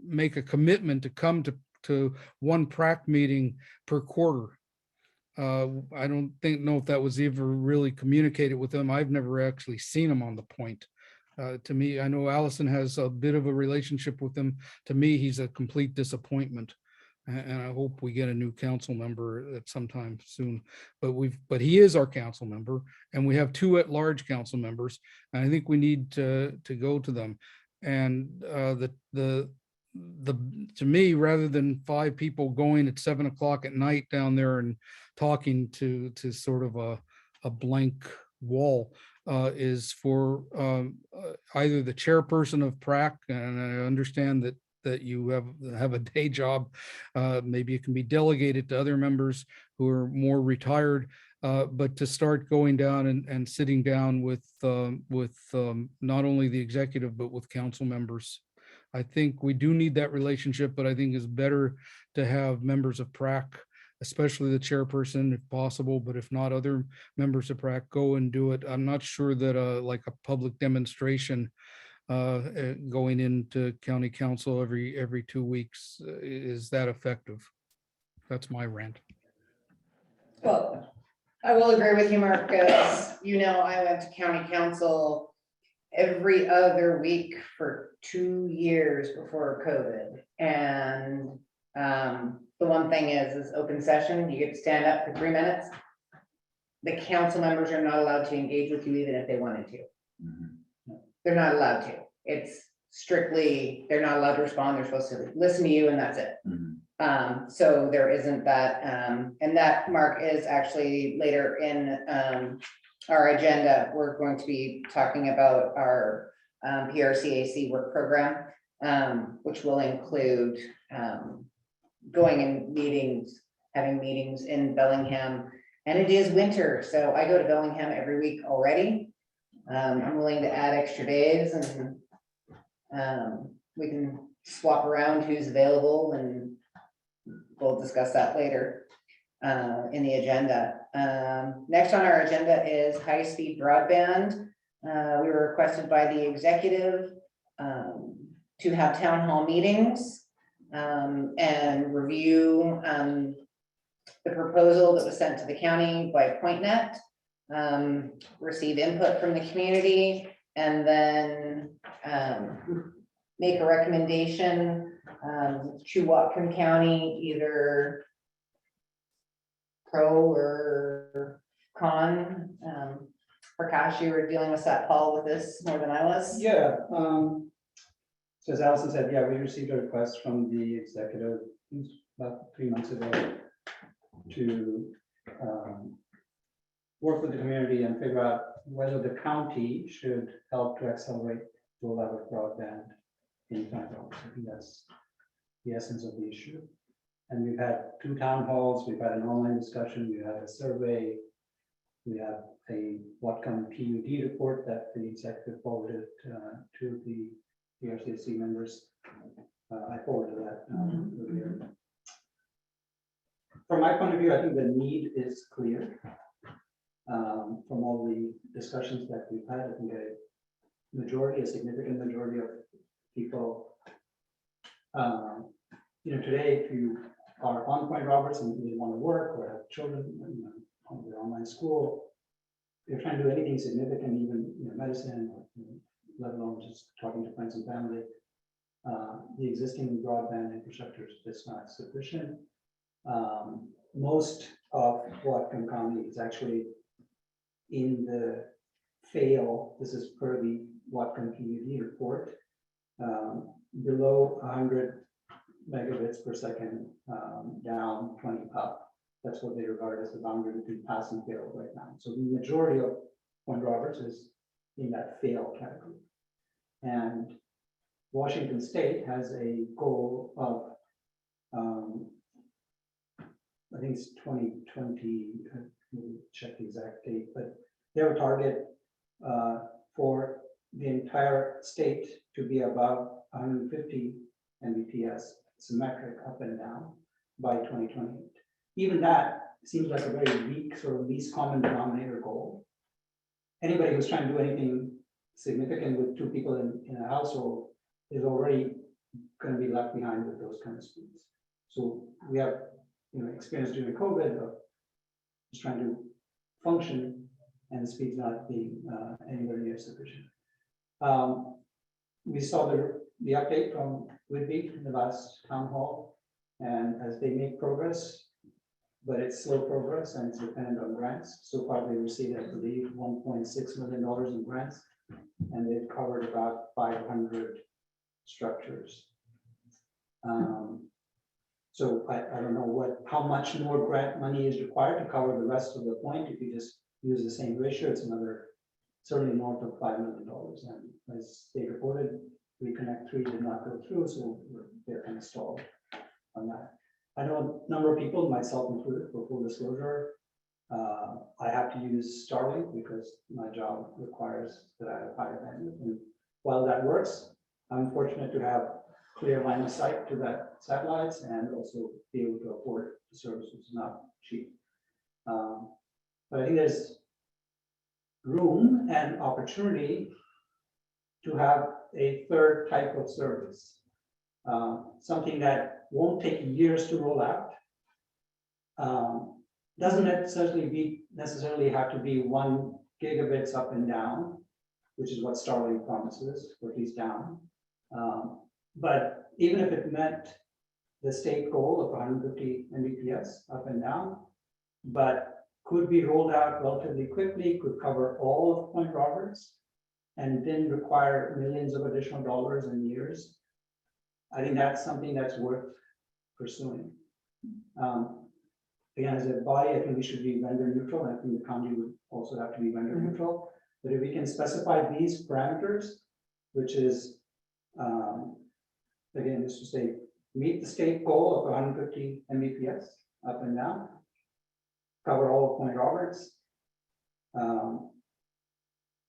make a commitment to come to one PRAC meeting per quarter. I don't know if that was ever really communicated with them. I've never actually seen them on the point. To me, I know Allison has a bit of a relationship with him. To me, he's a complete disappointment. And I hope we get a new council member at some time soon. But he is our council member, and we have two at-large council members. And I think we need to go to them. And to me, rather than 5 people going at 7 o'clock at night down there and talking to sort of a blank wall, is for either the chairperson of PRAC, and I understand that you have a day job, maybe it can be delegated to other members who are more retired, but to start going down and sitting down with not only the executive, but with council members. I think we do need that relationship, but I think it's better to have members of PRAC, especially the chairperson if possible, but if not, other members of PRAC go and do it. I'm not sure that like a public demonstration going into county council every 2 weeks is that effective. That's my rant. Well, I will agree with you, Mark, because I went to county council every other week for 2 years before COVID. And the one thing is open session, you get to stand up for 3 minutes. The council members are not allowed to engage with you even if they wanted to. They're not allowed to. It's strictly, they're not allowed to respond. They're supposed to listen to you and that's it. So there isn't that, and that, Mark, is actually later in our agenda. We're going to be talking about our PRCAC work program, which will include going in meetings, having meetings in Bellingham. And it is winter, so I go to Bellingham every week already. I'm willing to add extra days, and we can swap around who's available, and we'll discuss that later in the agenda. Next on our agenda is high-speed broadband. We were requested by the executive to have town hall meetings and review the proposal that was sent to the county by PointNet, receive input from the community, and then make a recommendation to Whatcom County, either pro or con. PRCAC, you were dealing with that, Paul, with this more than I was. Yeah, so as Allison said, yeah, we received a request from the executive about 3 months ago to work with the community and figure out whether the county should help to accelerate rollout of broadband in town halls. I think that's the essence of the issue. And we've had 2 town halls, we've had an online discussion, we had a survey, we have a Whatcom PUD report that the executive forwarded to the PRCAC members. I forwarded that earlier. From my point of view, I think the need is clear. From all the discussions that we've had, I think a significant majority of people, today, if you are on Point Roberts and you want to work or have children on the online school, if you're trying to do anything significant, even medicine, or, let alone just talking to friends and family, the existing broadband infrastructure is just not sufficient. Most of Whatcom County is actually in the fail. This is per the Whatcom PUD report, below 100 megabits per second, down 20 up. That's what they regard as the boundary between pass and fail right now. So the majority of Point Roberts is in that fail category. And Washington State has a goal of, I think it's 2020, let me check the exact date, but their target for the entire state to be above 150 Mbps symmetric up and down by 2028. Even that seems like a very weak sort of least common denominator goal. Anybody who's trying to do anything significant with 2 people in a household is already going to be left behind with those kind of speeds. So we have, experience during COVID of just trying to function and the speeds not being anywhere near sufficient. We saw the update from Whitby in the last town hall, and as they make progress, but it's slow progress and it's dependent on grants. So far, they received, I believe, $1.6 million in grants, and they've covered about 500 structures. So I don't know how much more grant money is required to cover the rest of the point. If you just use the same ratio, it's another certainly north of $5 million. And as they reported, Reconnect 3 did not go through, so they're kind of stalled on that. I know a number of people, myself included, for full disclosure, I have to use Starlink because my job requires that I have higher bandwidth. And while that works, I'm fortunate to have clear line of sight to that satellites and also be able to afford the service, which is not cheap. But I think there's room and opportunity to have a third type of service, something that won't take years to roll out. Doesn't necessarily have to be 1 gigabits up and down, which is what Starlink promises, or at least down. But even if it met the state goal of 150 Mbps up and down, but could be rolled out relatively quickly, could cover all of Point Roberts, and didn't require millions of additional dollars and years, I think that's something that's worth pursuing. Again, as a body, I think we should be vendor neutral. I think the county would also have to be vendor neutral. But if we can specify these parameters, which is, again, just to say, meet the state goal of 150 Mbps up and down, cover all of Point Roberts,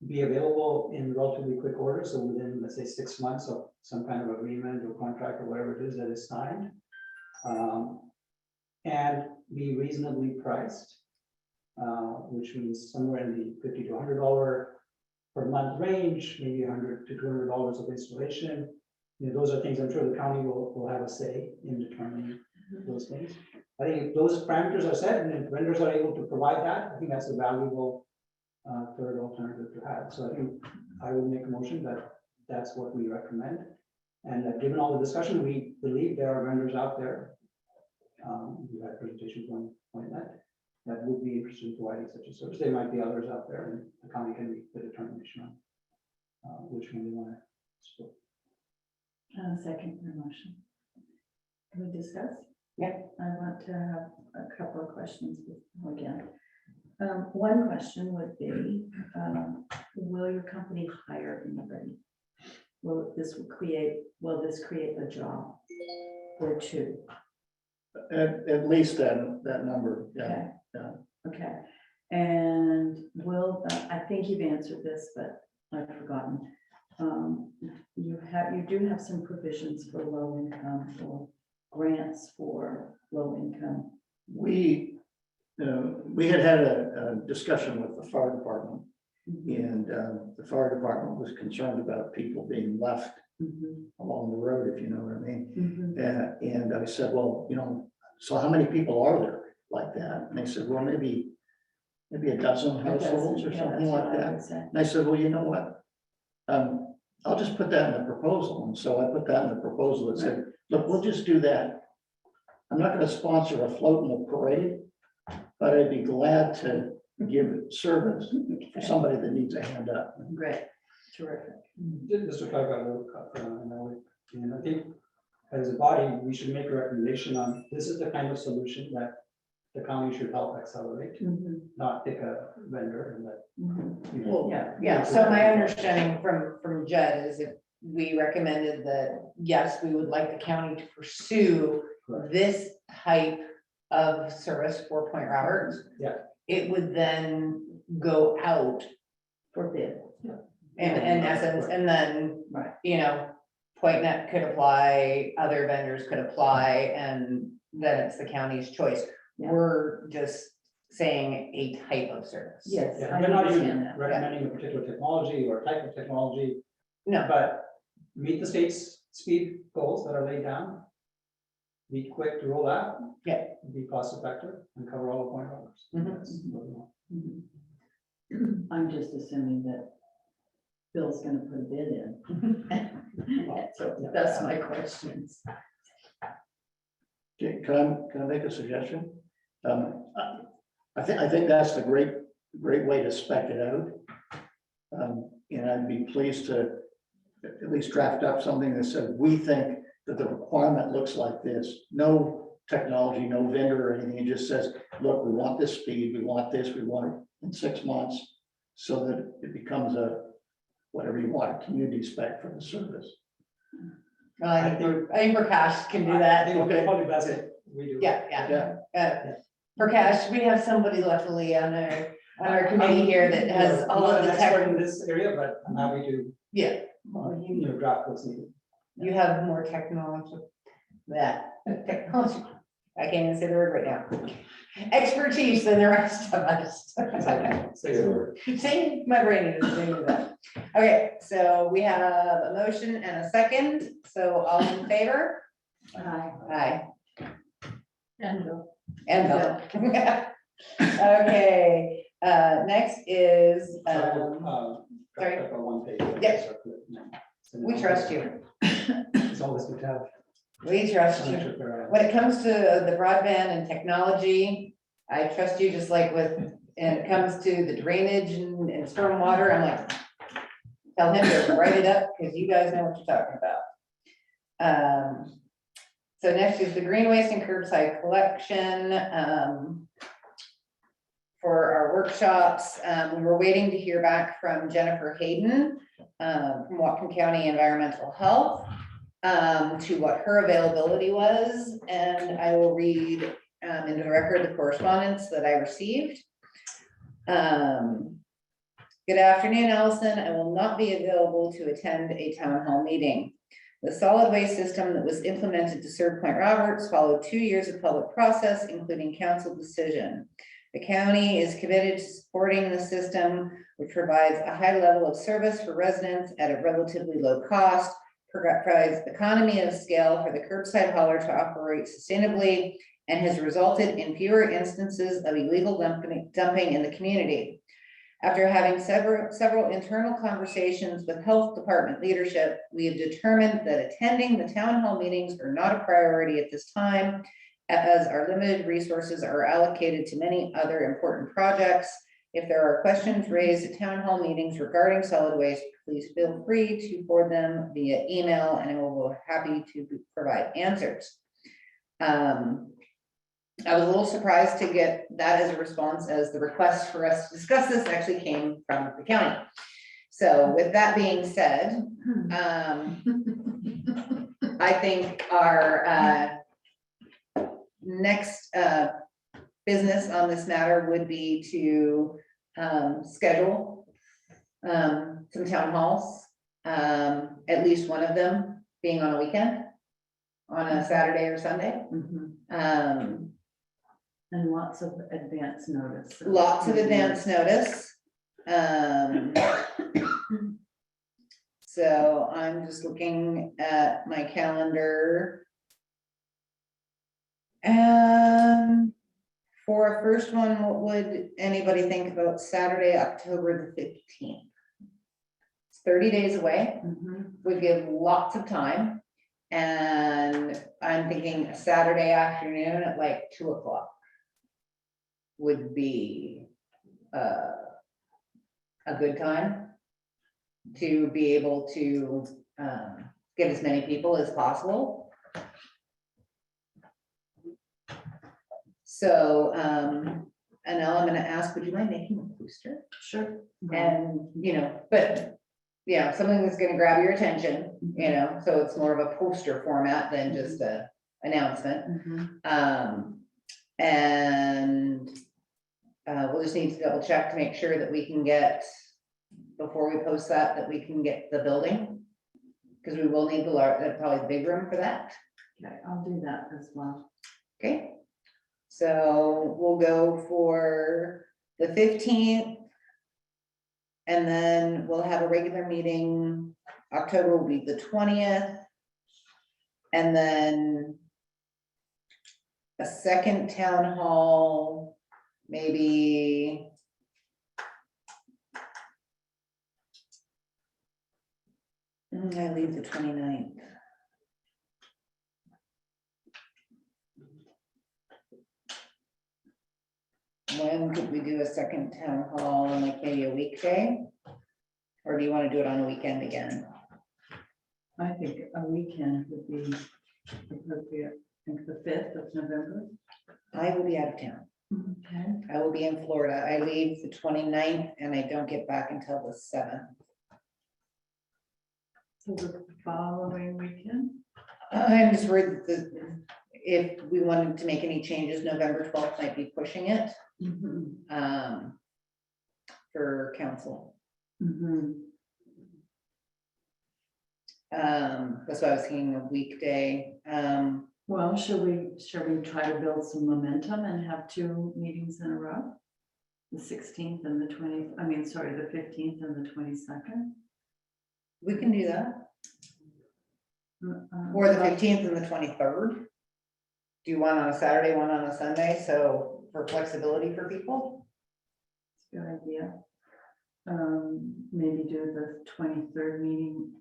be available in relatively quick order, so within, let's say, 6 months of some kind of agreement or contract or whatever it is that is signed, and be reasonably priced, which means somewhere in the $50 to $100 per month range, maybe $100 to $200 of installation. Those are things I'm sure the county will have a say in determining those things. I think if those parameters are set and if vendors are able to provide that, I think that's a valuable third alternative to have. So I think I would make a motion that that's what we recommend. And that given all the discussion, we believe there are vendors out there. We had presentations on that would be interested in providing such a service. There might be others out there, and the county can make the determination on which one we want to support. Second your motion. Can we discuss? Yeah. I want to have a couple of questions again. One question would be, will your company hire anybody? Will this create a job or 2? At least that number, yeah. Okay. Yeah. Okay, and I think you've answered this, but I've forgotten. You do have some provisions for low income, or grants for low income. We had a discussion with the fire department, and the fire department was concerned about people being left along the road, if you know what I mean. And I said, well, so how many people are there like that? And they said, well, maybe a dozen households or something like that. And I said, well, you know what? I'll just put that in the proposal. And so I put that in the proposal that said, look, we'll just do that. I'm not going to sponsor a float in a parade, but I'd be glad to give service for somebody that needs a hand up. Great, terrific. Just to clarify, and I think as a body, we should make a recommendation on this is the kind of solution that the county should help accelerate, not pick a vendor and let. Well, Yeah, so my understanding from Judd is if we recommended that, yes, we would like the county to pursue this type of service for Point Roberts. Yeah. It would then go out For bid. in essence, and then, Right. you know, PointNet could apply, other vendors could apply, and then it's the county's choice. Yeah. We're just saying a type of service. Yes. Yeah, I they're not understand even that. recommending a particular technology or type of technology, No, but meet the state's speed goals that are laid down. Be quick to roll out. Yeah. Be cost effective and cover all the Point Roberts. Mhm. That's what we want. Mhm. I'm just assuming that Bill's gonna put a bid in. So that's my questions. Okay, can I make a suggestion? I think that's the great way to spec it out. And I'd be pleased to at least draft up something that said, we think that the requirement looks like this. No technology, no vendor or anything. It just says, look, we want this speed, we want this, we want it in 6 months. So that it becomes whatever you want, a community spec for the service. well, I think PRCAC can do that. I think it's probably best if we do. Yeah. PRCAC, we have somebody luckily on our committee here that has I'm all not of an the expert tech. in this area, but I'm happy to, Yeah, well, you know, draft what's needed. you have more technology, technology, I can't even say the word right now. Expertise than the rest of us. Say the word. Same, my brain is doing that. Okay, so we have a motion and a second, so all in favor? Aye. Aye. And Bill. And Bill. Okay, next is, sorry. Got one page. Yes. We trust you. It's always good to have. We trust you. When it comes to the broadband and technology, I trust you just like with, and it comes to the drainage and stormwater, I'm like, tell him to write it up, because you guys know what you're talking about. So next is the green waste and curbside collection. For our workshops, we were waiting to hear back from Jennifer Hayden, from Whatcom County Environmental Health, to what her availability was, and I will read into the record the correspondence that I received. Good afternoon, Allison. I will not be available to attend a town hall meeting. The solid waste system that was implemented to serve Point Roberts followed 2 years of public process, including council decision. The county is committed to supporting the system, which provides a high level of service for residents at a relatively low cost, provides economy of scale for the curbside hauler to operate sustainably, and has resulted in fewer instances of illegal dumping in the community. After having several internal conversations with health department leadership, we have determined that attending the town hall meetings are not a priority at this time, as our limited resources are allocated to many other important projects. If there are questions raised at town hall meetings regarding solid waste, please feel free to forward them via email, and I will be happy to provide answers. I was a little surprised to get that as a response, as the request for us to discuss this actually came from the county. So with that being said, I think our next business on this matter would be to schedule some town halls, at least one of them being on a weekend, on a Saturday or Sunday. And lots of advance notice. Lots of advance notice. So I'm just looking at my calendar. For a first one, what would anybody think about Saturday, October the 15th? It's 30 days away, would give lots of time. And I'm thinking Saturday afternoon at like 2 o'clock would be a good time to be able to get as many people as possible. So, Anel, I'm gonna ask, would you mind making a poster? Sure. And, you know, but something that's gonna grab your attention, so it's more of a poster format than just a announcement. And we'll just need to double check to make sure that we can get, before we post that we can get the building. Because we will need probably the big room for that. Okay, I'll do that as well. Okay, so we'll go for the 15th. And then we'll have a regular meeting, October will be the 20th. And then a second town hall, maybe. I leave the 29th. When could we do a second town hall on like maybe a weekday? Or do you want to do it on a weekend again? I think a weekend would be appropriate. I think the 5th of November. I will be out of town. Okay. I will be in Florida. I leave the 29th and I don't get back until the 7th. So the following weekend? I'm just worried that if we wanted to make any changes, November 12th might be pushing it for council. That's why I was thinking a weekday. Well, shall we try to build some momentum and have 2 meetings in a row? The 16th and the 20th, I mean, sorry, the 15th and the 22nd? We can do that. Or the 15th and the 23rd. Do you want on a Saturday, one on a Sunday? So for flexibility for people? Good idea. Maybe do the 23rd meeting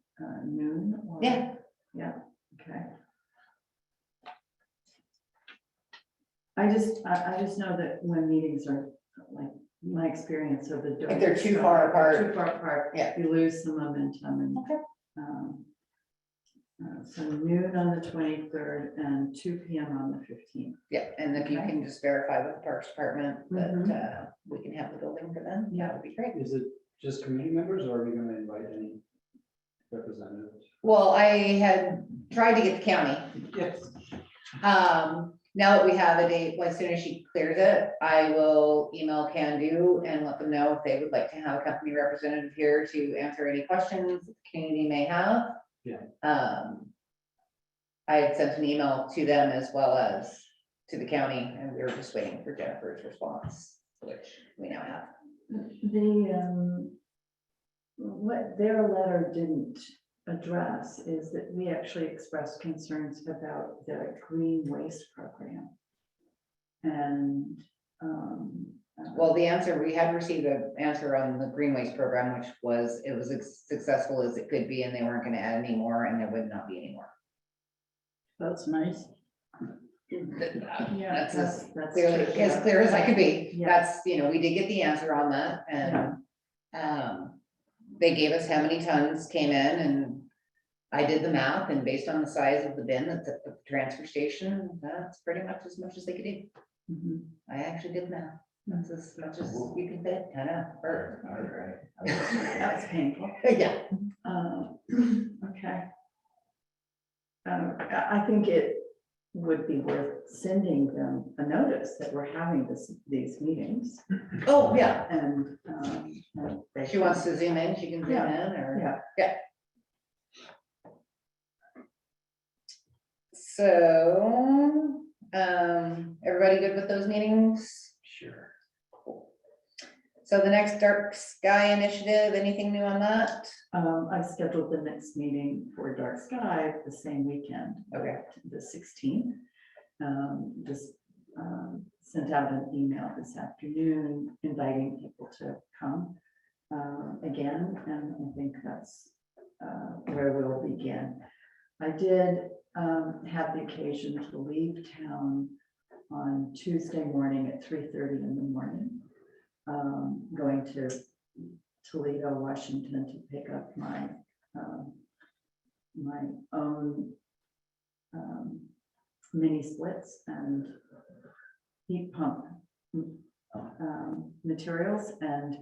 noon? Or- Yeah. Yeah, okay. I just know that when meetings are like, my experience of the. If they're too far apart. Too far apart. Yeah. You lose some momentum and. Okay. So noon on the 23rd and 2 p.m. on the 15th. Yeah, and if you Okay. can just verify with the Parks Department that we can have the building for them, that would be great. Is it just committee members or are we gonna invite any representatives? Well, I had tried to get the county. Yes. Now that we have a date, as soon as she clears it, I will email Can Do and let them know if they would like to have a company representative here to answer any questions the community may have. Yeah. I had sent an email to them as well as to the county, and we were just waiting for Jennifer's response, which we now have. What their letter didn't address is that we actually expressed concerns about the green waste program. And Well, the answer, we had received an answer on the green waste program, which was, it was as successful as it could be, and they weren't gonna add any more, and there would not be any more. That's nice. yeah, That's that's Clearly, true. as clear as I could be. Yeah. That's, we did get the answer on that, and they gave us how many tons came in, and I did the math, and based on the size of the bin that's at the transfer station, that's pretty much as they could do. Mhm. I actually did math. That's as much as you can fit, I know, or, That's painful. yeah. Okay. I think it would be worth sending them a notice that we're having these meetings. Oh, yeah, And if she wants to zoom in, she can zoom in, or. Yeah. So, everybody good with those meetings? Sure. So the next dark sky initiative, anything new on that? I scheduled the next meeting for Dark Sky the same weekend. Okay. The 16th. Just sent out an email this afternoon inviting people to come again, and I think that's where we'll begin. I did have the occasion to leave town on Tuesday morning at 3:30 in the morning, going to Toledo, Washington to pick up my my own mini splits and heat pump materials, and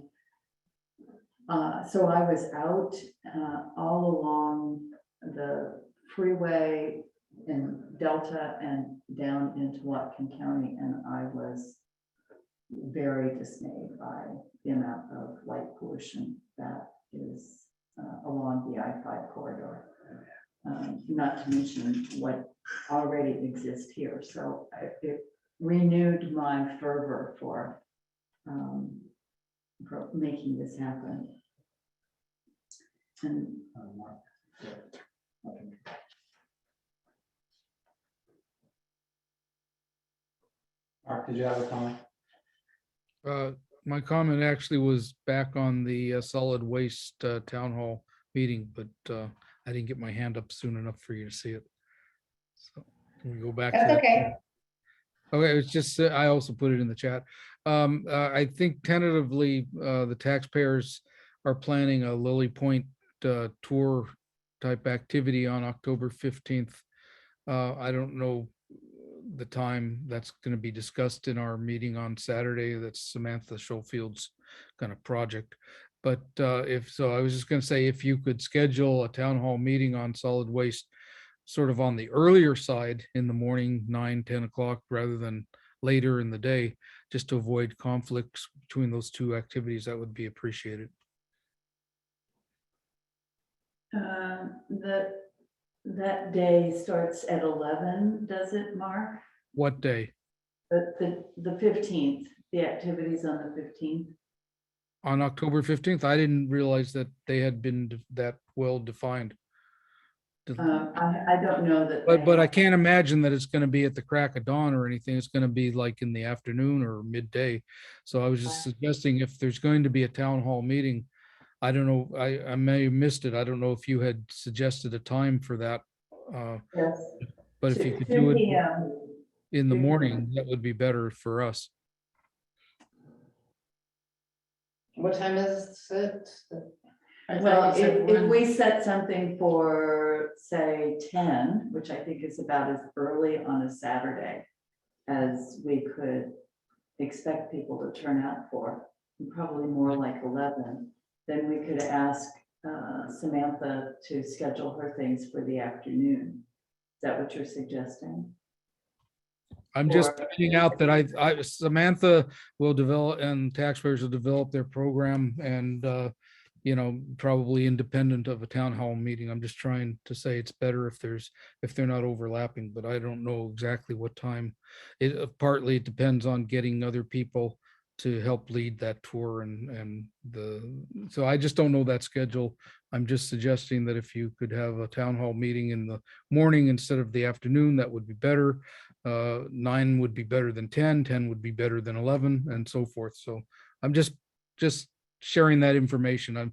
So I was out all along the freeway in Delta and down into Watkin County, and I was very dismayed by the amount of light pollution that is along the I-5 corridor. Not to mention what already exists here. So it renewed my fervor for making this happen. And Mark. Yeah. Okay. Mark, did you have a comment? My comment actually was back on the solid waste town hall meeting, but I didn't get my hand up soon enough for you to see it. So can we go back to That's that? okay. Okay, it's just, I also put it in the chat. I think tentatively, the taxpayers are planning a Lily Point tour type activity on October 15th. I don't know the time. That's going to be discussed in our meeting on Saturday. That's Samantha Schofield's kind of project. But if so, I was just going to say, if you could schedule a town hall meeting on solid waste sort of on the earlier side in the morning, 9-10 o'clock, rather than later in the day, just to avoid conflicts between those two activities, that would be appreciated. that day starts at 11, does it, Mark? What day? The 15th, the activities on the 15th. On October 15th? I didn't realize that they had been that well defined. I don't know that. But I can't imagine that it's going to be at the crack of dawn or anything. It's going to be like in the afternoon or midday. So I was just suggesting if there's going to be a town hall meeting, I don't know, I may have missed it. I don't know if you had suggested a time for that. Yes. But if you could 2 do it p.m. in the 2 morning, that would be better for us. What time is it? I Well, thought you said if 1. we set something for, say, 10, which I think is about as early on a Saturday as we could expect people to turn out for, and probably more like 11, then we could ask Samantha to schedule her things for the afternoon. Is that what you're suggesting? I'm just Or- pointing out that I Samantha will develop and taxpayers will develop their program and, you know, probably independent of a town hall meeting. I'm just trying to say it's better if they're not overlapping, but I don't know exactly what time. It partly depends on getting other people to help lead that tour so I just don't know that schedule. I'm just suggesting that if you could have a town hall meeting in the morning instead of the afternoon, that would be better. 9 would be better than 10 would be better than 11, and so forth. So I'm just sharing that information.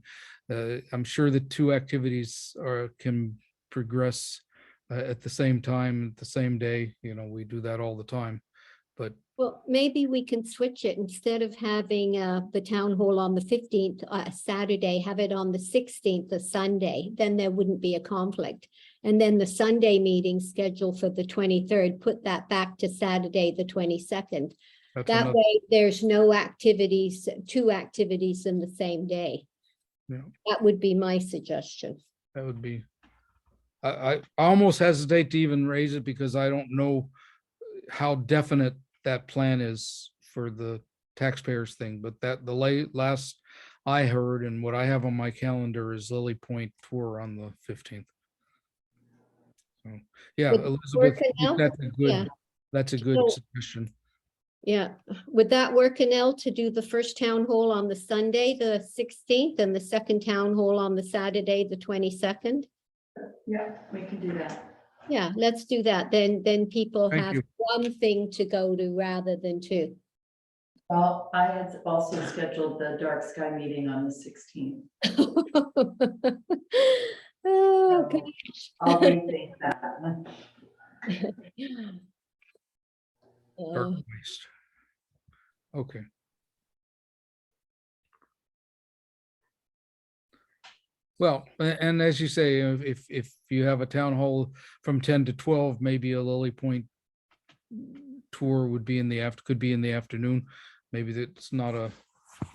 I'm sure the two activities can progress at the same time, at the same day. You know, we do that all the time. But Well, maybe we can switch it instead of having the town hall on the 15th, Saturday, have it on the 16th, a Sunday, then there wouldn't be a conflict. And then the Sunday meeting scheduled for the 23rd, put that back to Saturday, the 22nd. that's That another, way, there's no activities, two activities in the same day. Yeah. That would be my suggestion. that would be, I almost hesitate to even raise it because I don't know how definite that plan is for the taxpayers thing, but that the last I heard and what I have on my calendar is Lily Point tour on the 15th. So, yeah, Would Elizabeth, work I think out? that's that's a good So- suggestion. Yeah, would that work, Anel, to do the first town hall on the Sunday, the 16th, and the second town hall on the Saturday, the 22nd? Yeah, we can do that. Yeah, let's do that. Then people Thank have you. one thing to go to rather than two. Well, I had also scheduled the dark sky meeting on the 16th. Oh, So I'll rethink that. Dark Oh, waste. Okay. Well, and as you say, if you have a town hall from 10 to 12, maybe a Lily Point tour would be in the could be in the afternoon. Maybe that's not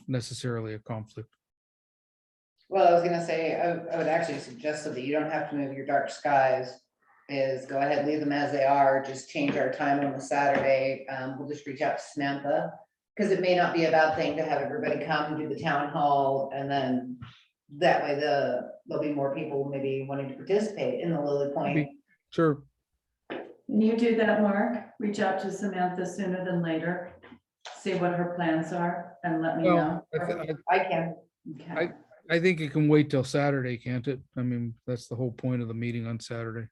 necessarily a conflict. Well, I was gonna say, I would actually suggest so that you don't have to move your dark skies, is go ahead, leave them as they are, just change our time on the Saturday. We'll just reach out to Samantha. Because it may not be a bad thing to have everybody come do the town hall, and then that way there'll be more people maybe wanting to participate in the Lily Point. Sure. Can you do that, Mark? Reach out to Samantha sooner than later, see what her plans are and let me know. Well, I can. Okay. I think it can wait till Saturday, can't it? I mean, that's the whole point of the meeting on Saturday.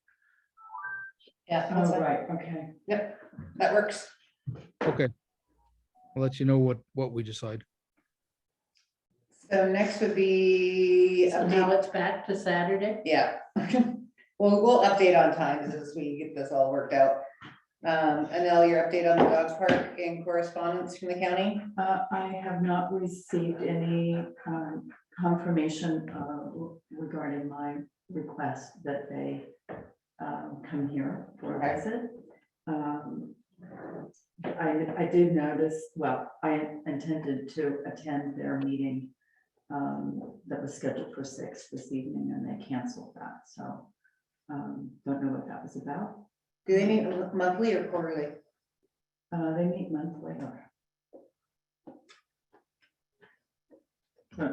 Yeah, that's Oh, fine. right, okay. Yep, that works. Okay. I'll let you know what we decide. So next would be. So now it's back to Saturday? Yeah. Well, we'll update on times as we get this all worked out. Anel, your update on the dog park and correspondence from the county? I have not received any confirmation regarding my request that they come here for a visit. I did notice, well, I intended to attend their meeting that was scheduled for 6 this evening, and they canceled that, so don't know what that was about. Do they meet monthly or quarterly? They meet monthly.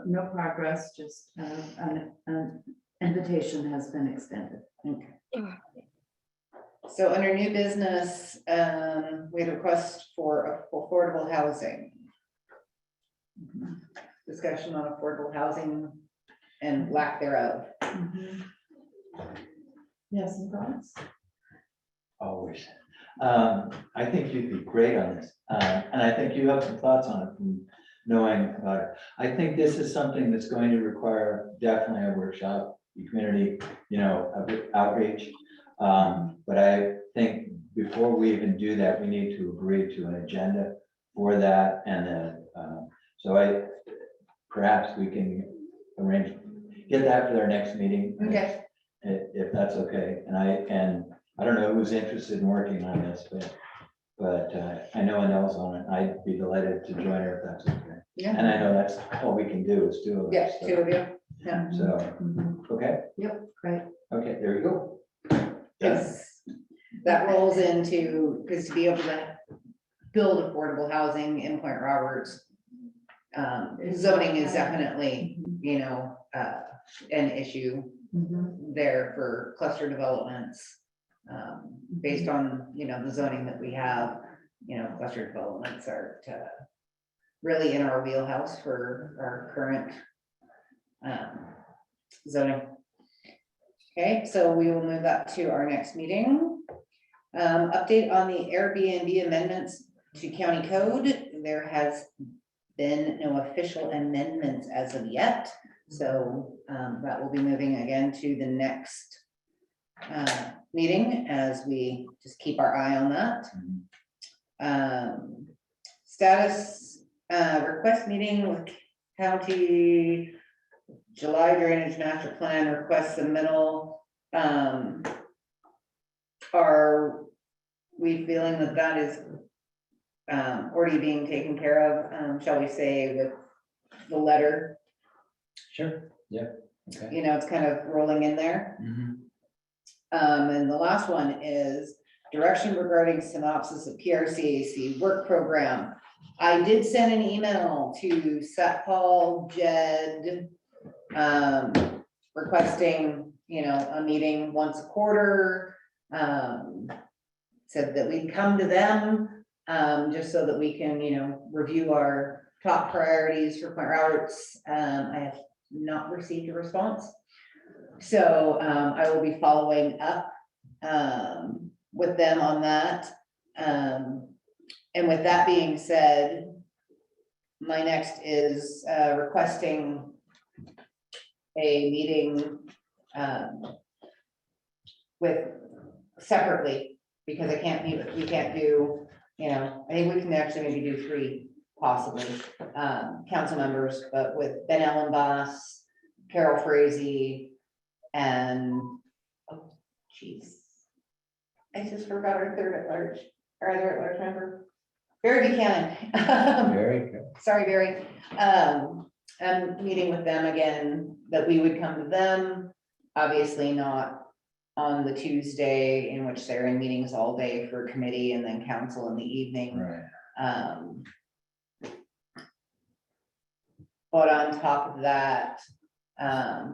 No progress, just an invitation has been extended. Okay. So under new business, we had a request for affordable housing. Discussion on affordable housing and lack thereof. Yes, and thoughts? Always. I think you'd be great on this. And I think you have some thoughts on it from knowing about it. I think this is something that's going to require definitely a workshop, the community, outreach. But I think before we even do that, we need to agree to an agenda for that. And then, perhaps we can get that for their next meeting. Okay. If that's okay. And I don't know who's interested in working on this, but I know Anel's on it. I'd be delighted to join her if that's okay. Yeah. And I know that's all we can do is 2 of us. Yeah, so- 2 of you. Yeah. So, okay, Yep, great. okay, there you go. Done. Yes, that rolls into, because to be able to build affordable housing in Point Roberts, zoning is definitely, an issue there for cluster developments. Based on, the zoning that we have, cluster developments are really in our wheelhouse for our current zoning. Okay, so we will move that to our next meeting. Update on the Airbnb amendments to county code. There has been no official amendments as of yet. So that will be moving again to the next meeting as we just keep our eye on that. Status request meeting with county July drainage master plan request submittal. Are we feeling that is already being taken care of, shall we say, with the letter? Sure, yeah, okay. It's kind of rolling in there. Mhm. And the last one is direction regarding synopsis of PRCAC work program. I did send an email to Satpal, Jed, requesting, a meeting once a quarter. Said that we'd come to them, just so that we can, review our top priorities for Point Roberts. I have not received a response. So I will be following up with them on that. And with that being said, my next is requesting a meeting with separately, because I can't meet, we can't do, I think we can actually maybe do 3 possibly, council members, but with Ben Ellenboss, Carol Frazee, and, oh, geez. I just forgot our third at large, our other at large member, Barry Buchanan. Very good. Sorry, Barry. am meeting with them again, that we would come to them, obviously not on the Tuesday in which they're in meetings all day for committee and then council in the evening. Right. But on top of that, I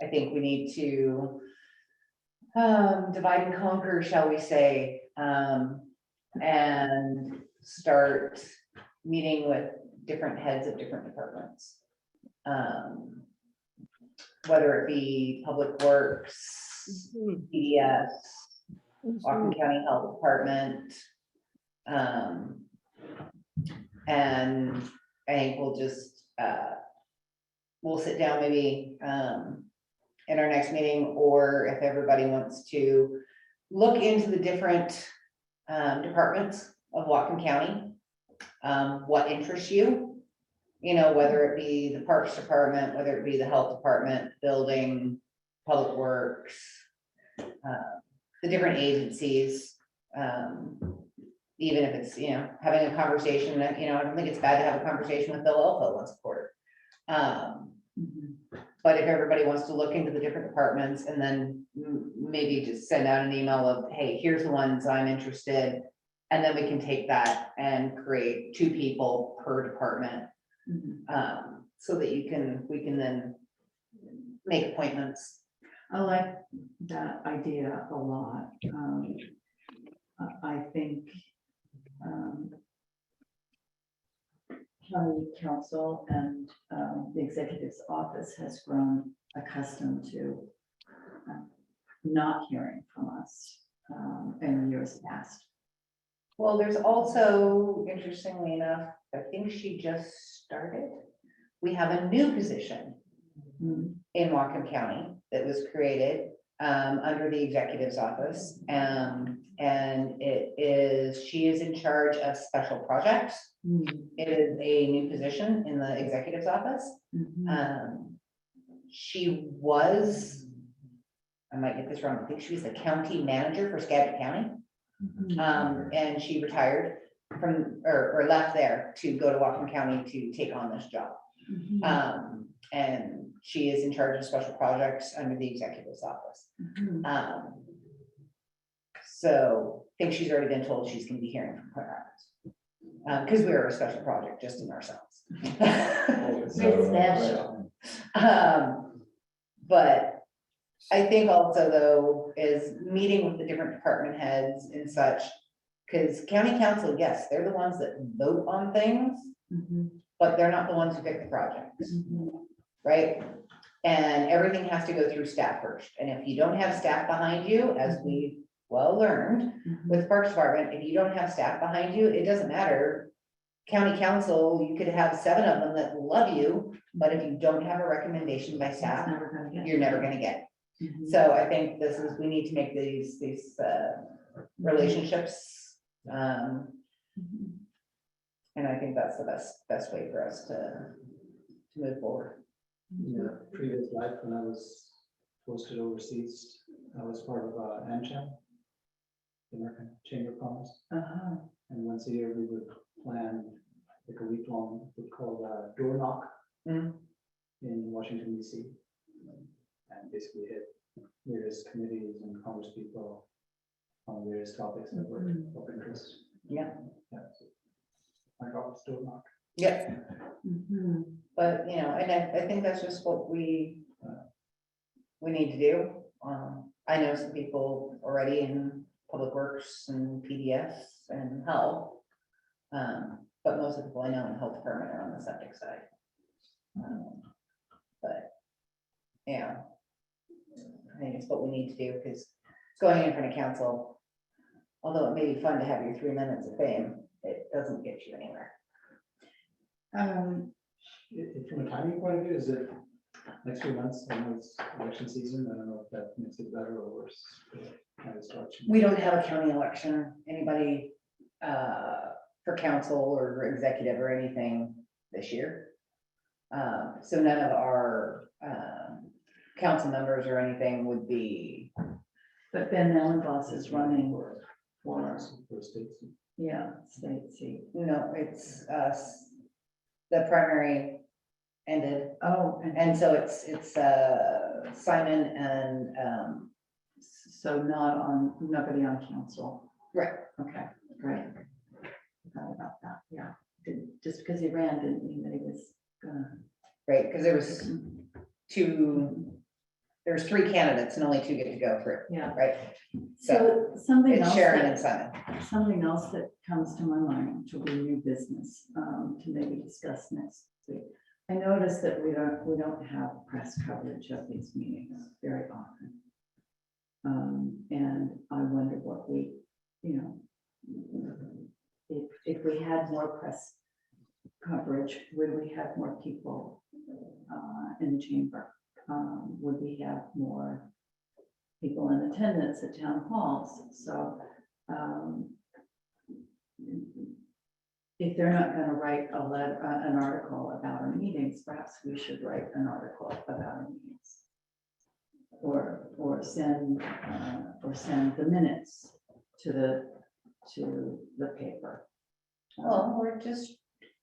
think we need to divide and conquer, shall we say, and start meeting with different heads of different departments. Whether it be Public Works, PDS, Whatcom County Health Department. And I think we'll just, we'll sit down maybe in our next meeting, or if everybody wants to look into the different departments of Whatcom County, what interests you. You know, whether it be the Parks Department, whether it be the Health Department, Building, Public Works, the different agencies, even if it's, you know, having a conversation that, you know, I don't think it's bad to have a conversation with Bill Elko once a quarter. But if everybody wants to look into the different departments and then maybe just send out an email of, hey, here's the ones I'm interested. And then we can take that and create 2 people per department. So that we can then make appointments. I like that idea a lot. I think county council and the executive's office has grown accustomed to not hearing from us in years past. Well, there's also, interestingly enough, I think she just started. We have a new position in Whatcom County that was created under the executive's office. And she is in charge of special projects. It is a new position in the executive's office. She was, I might get this wrong, I think she was the county manager for Skagit County. And she retired from, or left there to go to Whatcom County to take on this job. And she is in charge of special projects under the executive's office. So I think she's already been told she's gonna be hearing from Claire Roberts. Because we're a special project just in ourselves. Special. But I think also though, is meeting with the different department heads and such, because county council, yes, they're the ones that vote on things, but they're not the ones who pick the projects, right? And everything has to go through staff first. And if you don't have staff behind you, as we well learned with Parks Department, if you don't have staff behind you, it doesn't matter. County council, you could have 7 of them that love you, but if you don't have a recommendation by staff, you're never gonna get it. So I think we need to make these relationships. And I think that's the best way for us to move forward. In a previous life, when I was posted overseas, I was part of AmCham, the American Chamber of Commerce. And once a year, we would plan like a week-long, we call door knock in Washington, DC. And basically hit various committees and Congress people on various topics that were of interest. Yeah. So my job is door knock. Yeah. But, you know, and I think that's just what we need to do. I know some people already in Public Works and PDS and Health. But most of the people I know in the Health Department are on the septic side. But, yeah. I think it's what we need to do, because going in front of council, although it may be fun to have your 3 minutes of fame, it doesn't get you anywhere. From a timing point of view, is it next few months? I know it's election season. I don't know if that makes it better or worse. We don't have a county election. Anybody for council or executive or anything this year. So none of our council members or anything would be. But Ben Ellenboss is running for state. yeah, state seat. No, it's us. The primary ended. Oh, And so it's Simon and, so nobody on council. right, Okay, great. Forgot about that, yeah. Just because he ran didn't mean that he was gonna. right, because there's 3 candidates and only 2 get to go through, Yeah. right? So something It's else, Sharon and Simon. something else that comes to my mind, which will be new business, to maybe discuss next week. I noticed that we don't have press coverage of these meetings very often. And I wonder what we, if we had more press coverage, would we have more people in the chamber? Would we have more people in attendance at town halls? So if they're not going to write an article about our meetings, perhaps we should write an article about our meetings. Or send the minutes to the paper. Well, we're just,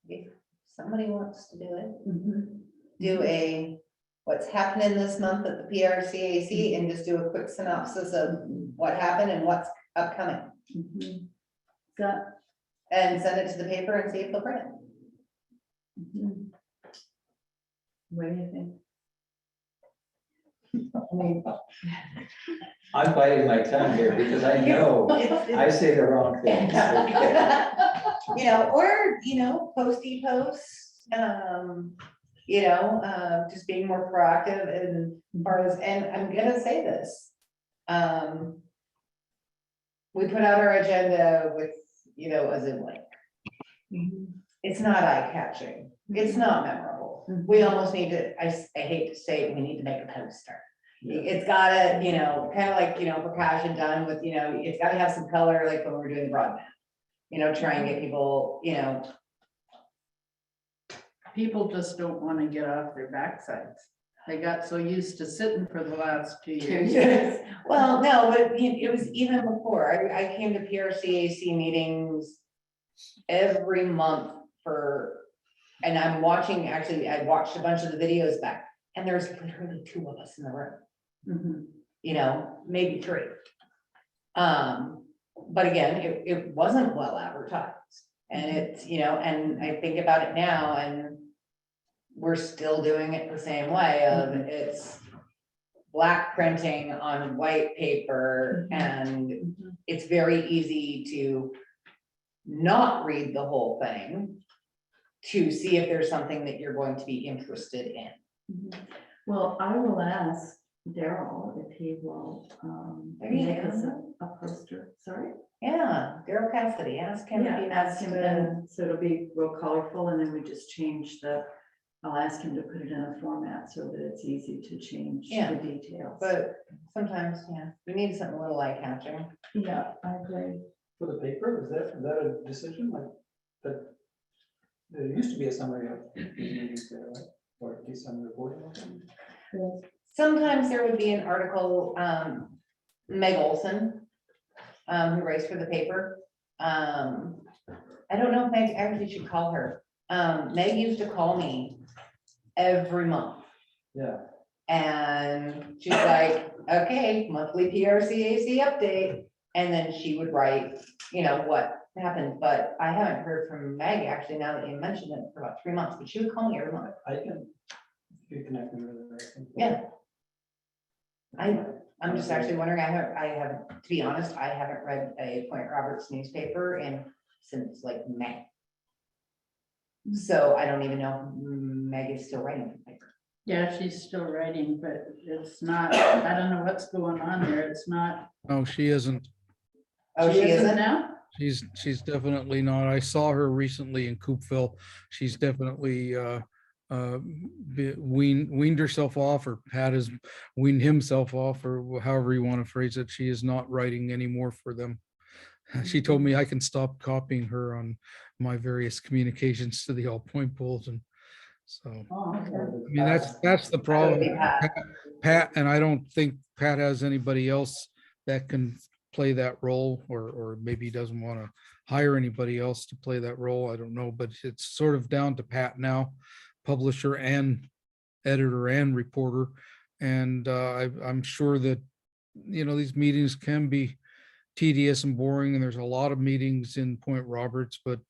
if somebody wants to do it, Mhm. do what's happening this month at the PRCAC and just do a quick synopsis of what happened and what's upcoming. Mhm. That, And send it to the paper and see if they'll print it. mhm. What do you think? I mean, I'm biting my tongue here because I know I say the wrong things. Posty posts, just being more proactive and and I'm gonna say this. We put out our agenda with, as in like, mhm. it's not eye-catching, it's not memorable. We almost need to, I hate to say it, we need to make a poster. It's gotta, kind of like, PRCAC had done with, it's gotta have some color, like when we're doing broadband. Try and get people, People just don't want to get off their backsides. They got so used to sitting for the last 2 years. Well, no, but it was even before, I came to PRCAC meetings every month and I'm watching, actually, I watched a bunch of the videos back, and there's literally 2 of us in the room. Mhm. Maybe 3. But again, it wasn't well advertised. And it's, and I think about it now and we're still doing it the same way of it's black printing on white paper and it's very easy to not read the whole thing to see if there's something that you're going to be interested in. Mhm. Well, I will ask Daryl if he will There you make go. us a poster, sorry? Yeah, Daryl Cassidy, ask him if Yeah, he ask wants him, to. and so it'll be real colorful, and then we just change I'll ask him to put it in a format so that it's easy to change Yeah, the details. But sometimes, we need something a little eye-catching. Yeah, I agree. For the paper, is that a decision like that? There used to be a summary of these meetings there, right? Or at least some reporting. or something. Sometimes there would be an article, Meg Olson, who writes for the paper. I don't know if Meg, actually should call her. Meg used to call me every month. Yeah, And she's like, okay, monthly PRCAC update. And then she would write, what happened, but I haven't heard from Meg actually now that you mentioned it for about 3 months, but she would call me every month. I can, you can connect me with her. I think. Yeah. I'm just actually wondering, I haven't, to be honest, I haven't read a Point Roberts newspaper since like May. So I don't even know if Meg is still writing for the paper. Yeah, she's still writing, but it's not, I don't know what's going on there. It's not. No, she isn't. Oh, she isn't? Now? She's definitely not. I saw her recently in Coopville. She's definitely weaned herself off, or Pat has weaned himself off, or however you want to phrase it. She is not writing anymore for them. She told me I can stop copying her on my various communications to the All Point Bulletin. So, Oh, okay. I mean, that's the problem. be Pat. Pat, and I don't think Pat has anybody else that can play that role, or maybe he doesn't want to hire anybody else to play that role. I don't know, but it's sort of down to Pat now. publisher and editor and reporter. And I'm sure that, these meetings can be tedious and boring, and there's a lot of meetings in Point Roberts, but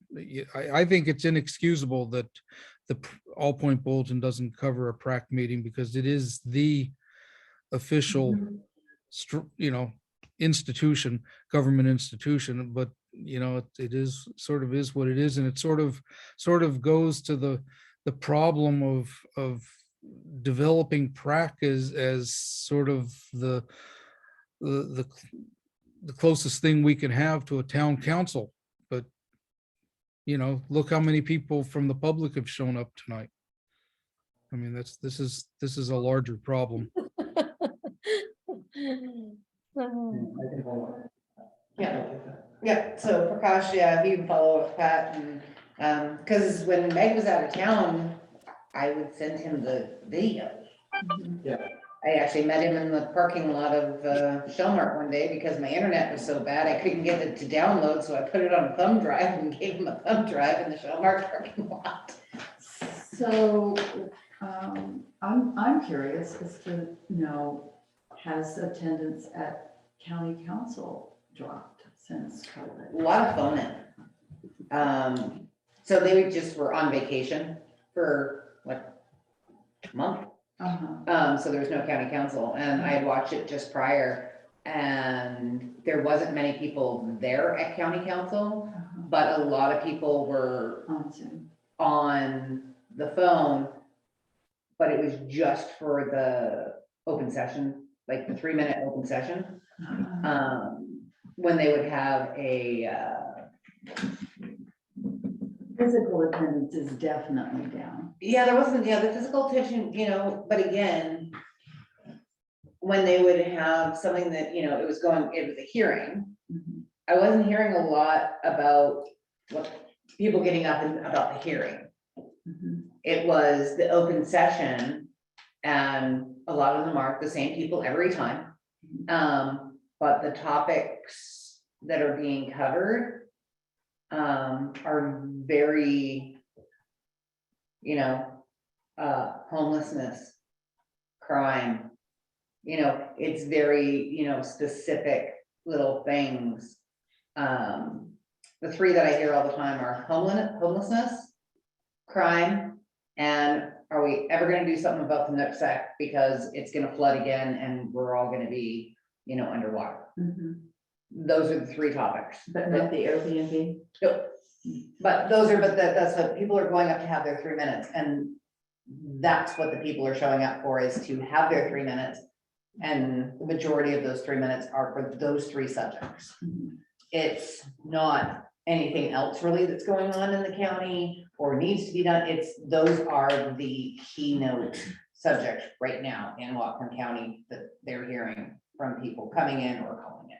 I think it's inexcusable that the All Point Bulletin doesn't cover a PRAC meeting, because it is the official, institution, government institution. But it is what it is, and it sort of goes to the problem of developing PRAC as sort of the closest thing we can have to a town council. But look how many people from the public have shown up tonight. I mean, this is a larger problem. I think I'll- Yeah. Yeah, so Prakash, yeah, if you can follow up with Pat, and, because when Meg was out of town, I would send him the video. Yeah. I actually met him in the parking lot of Shellmart one day because my internet was so bad, I couldn't get it to download, so I put it on a thumb drive and gave him a thumb drive in the Shellmart parking lot. So, I'm curious as to, has attendance at county council dropped since A COVID? lot of phone in. So they were on vacation for like a month. So there was no county council, and I had watched it just prior, and there wasn't many people there at county council, but a lot of people were On Zoom. on the phone, but it was just for the open session, like the 3-minute open session. When they would have a, Physical attendance is definitely down. there wasn't, the physical attention, but again, when they would have something that, it was a hearing, I wasn't hearing a lot about what people getting up and about the hearing. It was the open session, and a lot of them are the same people every time. But the topics that are being covered are very, homelessness, crime, it's very, specific little things. The 3 that I hear all the time are homelessness, crime, and are we ever gonna do something about the Nooksack, because it's gonna flood again and we're all gonna be, underwater. Those are the 3 topics. But not the Airbnb? Nope. But that's what people are going up to have their 3 minutes, and that's what the people are showing up for, is to have their 3 minutes. And the majority of those 3 minutes are for those 3 subjects. It's not anything else really that's going on in the county or needs to be done. Those are the keynote subjects right now in Whatcom County that they're hearing from people coming in or calling in.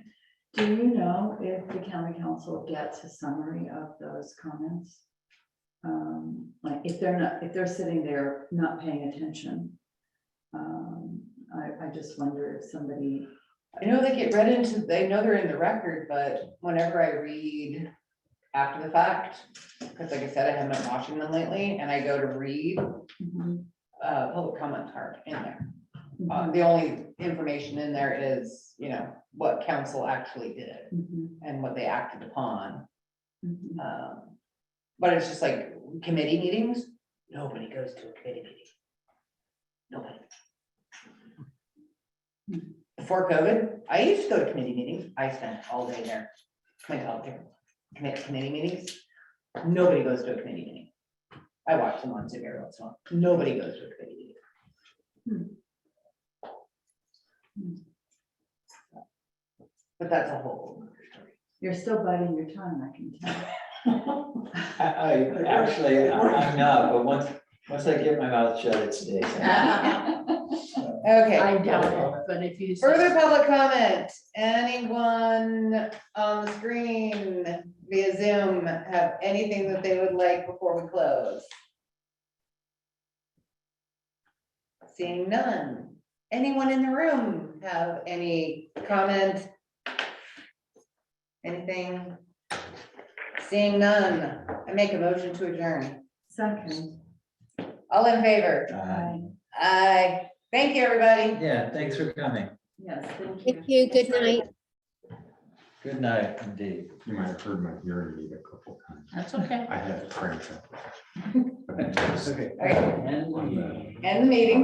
Do you know if the county council gets a summary of those comments? Like if they're sitting there not paying attention? I just wonder if somebody. I know they get read into, they know they're in the record, but whenever I read after the fact, because like I said, I haven't been watching them lately, and I go to read, public comments aren't in there. The only information in there is, what council actually did and what they acted upon. But it's just like committee meetings, nobody goes to a committee meeting. Nobody. Before COVID, I used to go to committee meetings. I spent all day there. Committee meetings. Nobody goes to a committee meeting. I watch them on Zoom every once in a while. Nobody goes to a committee meeting. But that's a whole other story. You're still biting your tongue, I can tell. I'm not, but once I get my mouth shut, it stays. Okay. I doubt it, but if you. say- Further public comment, anyone on the screen via Zoom have anything that they would like before we close? Seeing none. Anyone in the room have any comment? Anything? Seeing none, I make a motion to adjourn. Second. All in favor? Aye. Thank you, everybody. Yeah, thanks for coming. Yes, thank Thank you, good night. Good night, indeed. You might have heard my hearing aid a couple times. That's okay. I had a cramp. Okay. Okay, On the- end the meeting.